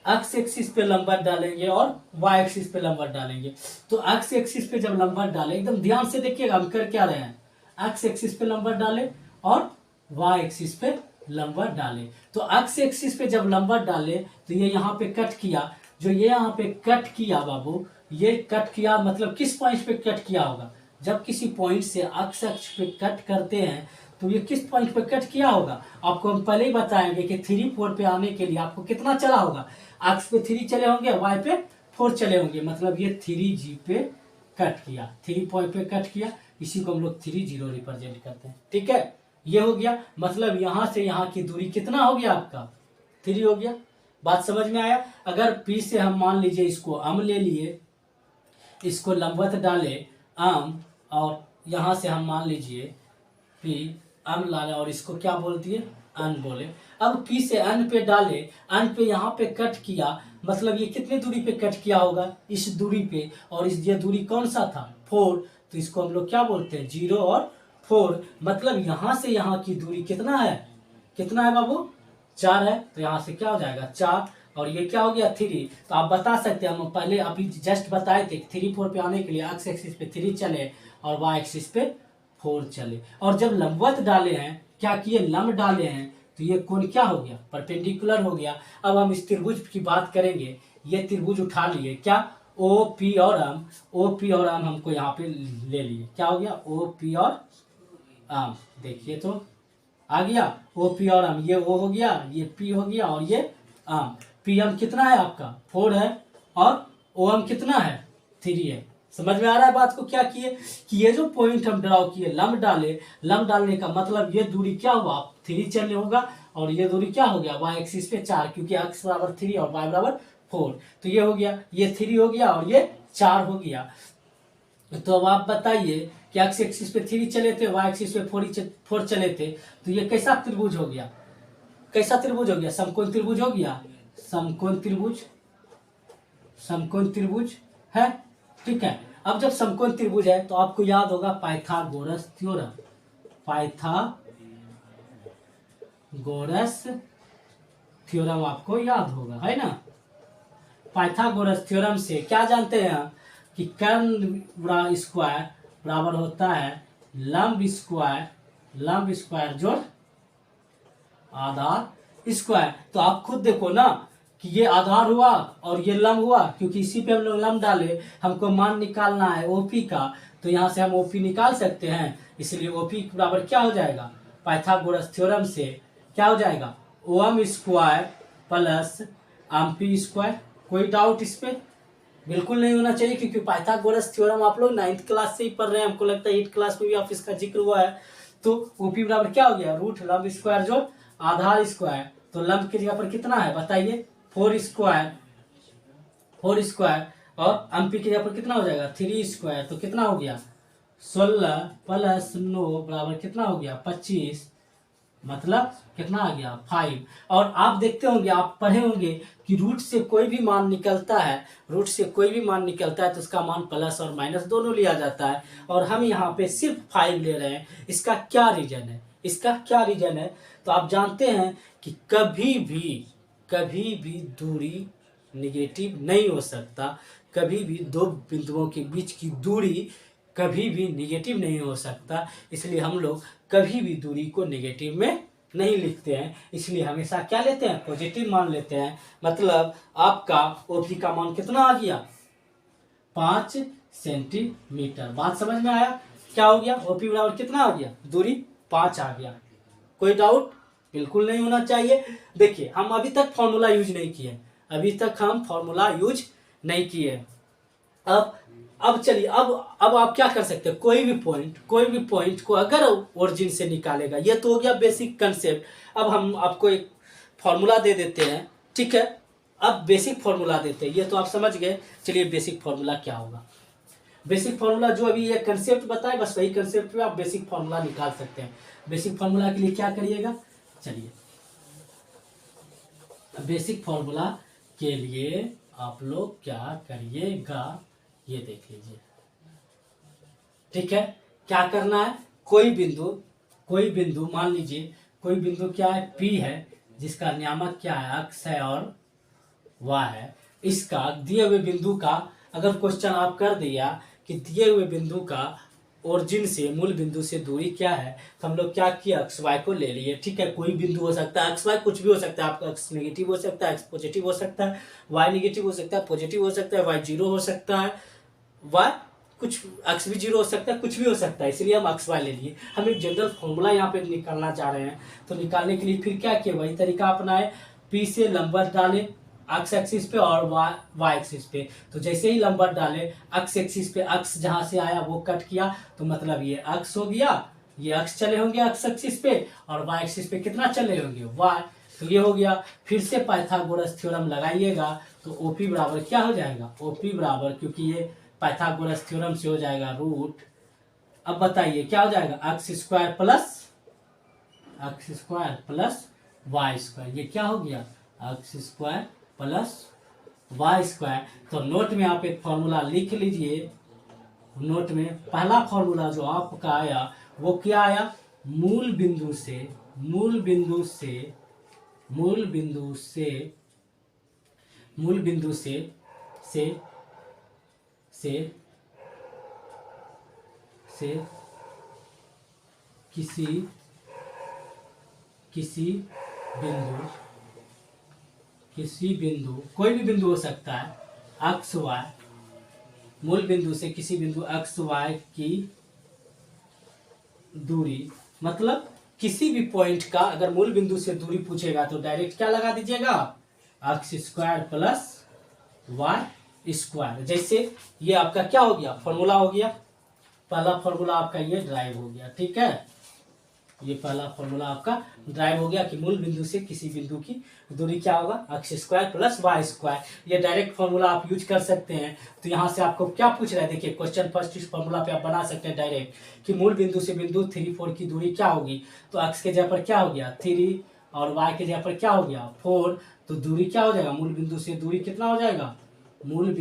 एक्स एक्सिस पे लंबर डालेंगे और वाई एक्सिस पे लंबर डालेंगे। तो एक्स एक्सिस पे जब लंबर डालें, एकदम ध्यान से देखिएगा हम कर क्या रहे हैं, एक्स एक्सिस पे लंबर डालें और वाई एक्सिस पे लंबर डालें। तो एक्स एक्सिस पे जब लंबर डालें तो ये यहाँ पे कट किया, जो ये यहाँ पे कट किया बाबू, ये कट किया मतलब किस पॉइंट पे कट किया होगा, जब किसी पॉइंट से एक्स अक्ष पे कट करते हैं तो ये किस पॉइंट पे कट किया होगा, आपको हम पहले ही बताएंगे कि 3, 4 पे आने के लिए आपको कितना चला होगा, एक्स पे 3 चले होंगे, वाई पे 4 चले होंगे, मतलब ये 3G पे कट किया, 3 पॉइंट पे कट किया, इसी को हम लोग 30 रिप्रेजेंट करते हैं। ठीक है, ये हो गया, मतलब यहाँ से यहाँ की दूरी कितना हो गया आपका 3 हो गया। बात समझ में आया। अगर P से हम मान लीजिए इसको अम ले लिए, इसको लंबवत डाले आम, और यहाँ से हम मान लीजिए P अम डाले और इसको क्या बोल दिए, अन बोले। अब P से अन पे डाले, अन पे यहाँ पे कट किया, मतलब ये कितनी दूरी पे कट किया होगा, इस दूरी पे, और इस ये दूरी कौन सा था 4, तो इसको हम लोग क्या बोलते हैं 0 और 4, मतलब यहाँ से यहाँ की दूरी कितना है बाबू 4 है, तो यहाँ से क्या हो जाएगा 4, और ये क्या हो गया 3। तो आप बता सकते हैं, हम पहले अभी जस्ट बताए थे 3, 4 पे आने के लिए एक्स एक्सिस पे 3 चले और वाई एक्सिस पे 4 चले, और जब लंबवत डाले हैं, क्या किए लंब डाले हैं, तो ये कोण क्या हो गया परपेंडिकुलर हो गया। अब हम इस त्रिभुज की बात करेंगे, ये त्रिभुज उठा लिए, क्या ओ पी और एम हमको यहाँ पे ले लिए, क्या हो गया ओ पी और एम, देखिए तो आ गया ओ पी और एम, ये ओ हो गया, ये पी हो गया और ये एम। पी एम कितना है आपका 4 है और ओ एम कितना है 3 है। समझ में आ रहा है बात को, क्या किए कि ये जो पॉइंट हम ड्रॉ किए, लंब डालने का मतलब ये दूरी क्या हुआ 3 चलने होगा, और ये दूरी क्या हो गया वाई एक्सिस पे 4, क्योंकि एक्स बराबर 3 और वाई बराबर 4, तो ये हो गया, ये 3 हो गया और ये 4 हो गया। तो अब आप बताइए कि एक्स एक्सिस पे 3 चले थे, वाई एक्सिस पे 4 चले थे, तो ये कैसा त्रिभुज हो गया, समकोण त्रिभुज हो गया, समकोण त्रिभुज है। ठीक है, अब जब समकोण त्रिभुज है तो आपको याद होगा पाइथागोरस थ्योरम आपको याद होगा, है ना। पाइथागोरस थ्योरम से क्या जानते हैं कि कर्ण स्क्वायर बराबर होता है लंब स्क्वायर जोड़ आधार स्क्वायर। तो आप खुद देखो ना कि ये आधार हुआ और ये लंब हुआ, क्योंकि इसी पे हम लोग लंब डाले, हमको मान निकालना है ओपी का, तो यहाँ से हम ओपी निकाल सकते हैं। इसलिए ओपी बराबर क्या हो जाएगा, पाइथागोरस थ्योरम से क्या हो जाएगा, ओम स्क्वायर प्लस एम्पी स्क्वायर। कोई डाउट इस पे? बिल्कुल नहीं होना चाहिए, क्योंकि पाइथागोरस थ्योरम आप लोग 9th क्लास से ही पढ़ रहे हैं, हमको लगता है 8th क्लास में भी आप इसका जिक्र हुआ है। तो ओपी बराबर क्या हो गया, रूट लंब स्क्वायर जो आधार स्क्वायर, तो लंब की जगह पर कितना है बताइए, 4 स्क्वायर, 4 स्क्वायर, और एम्पी की जगह पर कितना हो जाएगा 3 स्क्वायर, तो कितना हो गया 16 प्लस 9 बराबर कितना हो गया 25, मतलब कितना आ गया 5। और आप देखते होंगे, आप पढ़े होंगे कि रूट से कोई भी मान निकलता है, रूट से कोई भी मान निकलता है तो उसका मान प्लस और माइनस दोनों लिया जाता है, और हम यहाँ पे सिर्फ 5 ले रहे हैं। इसका क्या रीजन है, इसका क्या रीजन है? तो आप जानते हैं कि कभी भी दूरी निगेटिव नहीं हो सकता, कभी भी दो बिंदुओं के बीच की दूरी कभी भी निगेटिव नहीं हो सकता, इसलिए हम लोग कभी भी दूरी को निगेटिव में नहीं लिखते हैं, इसलिए हमेशा क्या लेते हैं, पॉजिटिव मान लेते हैं। मतलब आपका ओपी का मान कितना आ गया 5 सेंटीमीटर। बात समझ में आया? क्या हो गया, ओपी बराबर कितना आ गया, दूरी 5 आ गया। कोई डाउट? बिल्कुल नहीं होना चाहिए। देखिए हम अभी तक फॉर्मूला यूज नहीं किए, अभी तक हम फॉर्मूला यूज नहीं किए। अब चलिए, अब आप क्या कर सकते हैं, कोई भी पॉइंट को अगर ओरिजिन से निकालेगा, ये तो हो गया बेसिक कंसेप्ट। अब हम आपको एक फॉर्मूला दे देते हैं, ठीक है, अब बेसिक फॉर्मूला देते हैं, ये तो आप समझ गए। चलिए बेसिक फॉर्मूला क्या होगा, बेसिक फॉर्मूला जो अभी ये कंसेप्ट बताए, बस वही कंसेप्ट पे आप बेसिक फॉर्मूला निकाल सकते हैं। बेसिक फॉर्मूला के लिए क्या करिएगा, चलिए बेसिक फॉर्मूला के लिए आप लोग क्या करिएगा, ये देख लीजिए, ठीक है। क्या करना है, कोई बिंदु मान लीजिए कोई बिंदु क्या है, P है, जिसका नियामक क्या है, अक्स है और वाय है। इसका दिए हुए बिंदु का अगर क्वेश्चन आप कर दिया कि दिए हुए बिंदु का ओरिजिन से मूल बिंदु से दूरी क्या है, तो हम लोग क्या किया, एक्स वाई को ले लिए, ठीक है। कोई बिंदु हो सकता है, एक्स वाई कुछ भी हो सकता है, आपका एक्स नेगेटिव हो सकता है, एक्स पॉजिटिव हो सकता है, वाई नेगेटिव हो सकता है, पॉजिटिव हो सकता है, वाई जीरो हो सकता है, वाई कुछ एक्स भी जीरो हो सकता है, कुछ भी हो सकता है, इसलिए हम एक्स वाई ले लिए। हम एक जनरल फॉर्मूला यहाँ पे निकालना चाह रहे हैं, तो निकालने के लिए फिर क्या किया, वही तरीका अपनाए, पी से लंबवत डाले एक्स एक्सिस पे और वाई एक्सिस पे। तो जैसे ही लंबवत डाले एक्स एक्सिस पे, एक्स जहां से आया वो कट किया, तो मतलब ये एक्स हो गया, ये एक्स चले होंगे एक्स एक्सिस पे, और वाई एक्सिस पे कितना चले होंगे वाई, तो ये हो गया। फिर से पाइथागोरस थ्योरम लगाइएगा, तो ओपी बराबर क्या हो जाएगा, ओपी बराबर, क्योंकि ये पाइथागोरस थ्योरम से हो जाएगा रूट, अब बताइए क्या हो जाएगा, X square plus Y square, ये क्या हो गया X square plus Y square. तो नोट में आप एक फॉर्मूला लिख लीजिए, नोट में पहला फॉर्मूला जो आपका आया वो क्या आया, मूल बिंदु से किसी बिंदु कोई भी बिंदु हो सकता है एक्स वाई, मूल बिंदु से किसी बिंदु एक्स वाई की दूरी, मतलब किसी भी पॉइंट का अगर मूल बिंदु से दूरी पूछेगा तो डायरेक्ट क्या लगा दीजिएगा, X square plus Y square. जैसे ये आपका क्या हो गया, फॉर्मूला हो गया, पहला फॉर्मूला आपका ये ड्राइव हो गया, ठीक है, ये पहला फॉर्मूला आपका ड्राइव हो गया कि मूल बिंदु से किसी बिंदु की दूरी क्या होगा, X square plus Y square. ये डायरेक्ट फॉर्मूला आप यूज कर सकते हैं। तो यहाँ से आपको क्या पूछ रहा है, देखिए क्वेश्चन फर्स्ट इस फॉर्मूला पे आप बना सकते हैं डायरेक्ट कि मूल बिंदु से बिंदु 3 4 की दूरी क्या होगी, तो एक्स के जगह पर क्या हो गया 3 और वाई के जगह पर क्या हो गया 4, तो दूरी क्या हो जाएगा, मूल बिंदु से दूरी कितना हो जाएगा, मूल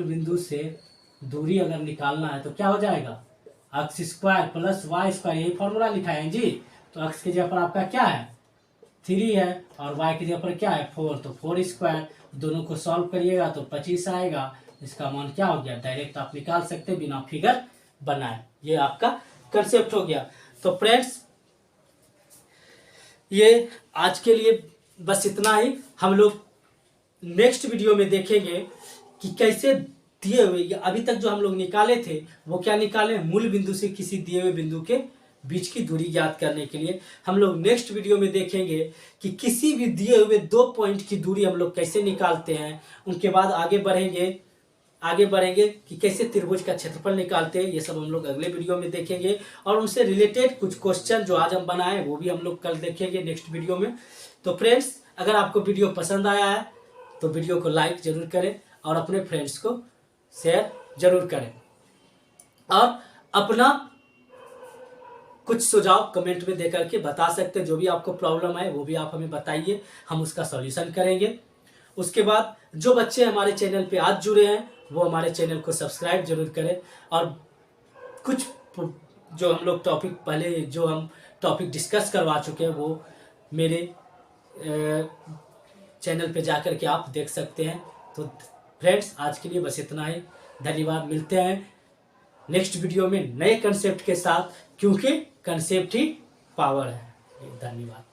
बिंदु से दूरी अगर निकालना है तो क्या हो जाएगा, X square plus Y square, यही फॉर्मूला लिखा है जी। तो एक्स की जगह पर आपका क्या है 3 है और वाई की जगह पर क्या है 4, तो 4 स्क्वायर, दोनों को सॉल्व करिएगा तो 25 आएगा। इसका मान क्या हो गया, डायरेक्ट आप निकाल सकते हैं बिना फिगर बनाए। ये आपका कंसेप्ट हो गया। तो फ्रेंड्स ये आज के लिए बस इतना ही। हम लोग नेक्स्ट वीडियो में देखेंगे कि कैसे दिए हुए, अभी तक जो हम लोग निकाले थे वो क्या निकाले, मूल बिंदु से किसी दिए हुए बिंदु के बीच की दूरी ज्ञात करने के लिए। हम लोग नेक्स्ट वीडियो में देखेंगे कि किसी भी दिए हुए 2 पॉइंट की दूरी हम लोग कैसे निकालते हैं। उनके बाद आगे बढ़ेंगे कि कैसे त्रिभुज का क्षेत्रफल निकालते हैं। ये सब हम लोग अगले वीडियो में देखेंगे, और उनसे रिलेटेड कुछ क्वेश्चन जो आज हम बनाए वो भी हम लोग कल देखेंगे नेक्स्ट वीडियो में। तो फ्रेंड्स, अगर आपको वीडियो पसंद आया है तो वीडियो को लाइक जरूर करें और अपने फ्रेंड्स को शेयर जरूर करें, और अपना कुछ सुझाव कमेंट में देकर के बता सकते हैं। जो भी आपको प्रॉब्लम है वो भी आप हमें बताइए, हम उसका सॉल्यूशन करेंगे। उसके बाद जो बच्चे हमारे चैनल पे आज जुड़े हैं वो हमारे चैनल को सब्सक्राइब जरूर करें, और कुछ जो हम लोग टॉपिक पहले जो हम टॉपिक डिस्कस करवा चुके हैं वो मेरे चैनल पे जाकर के आप देख सकते हैं। तो फ्रेंड्स, आज के लिए बस इतना ही। धन्यवाद। मिलते हैं नेक्स्ट वीडियो में नए कंसेप्ट के साथ, क्योंकि कंसेप्ट ही पावर है। धन्यवाद।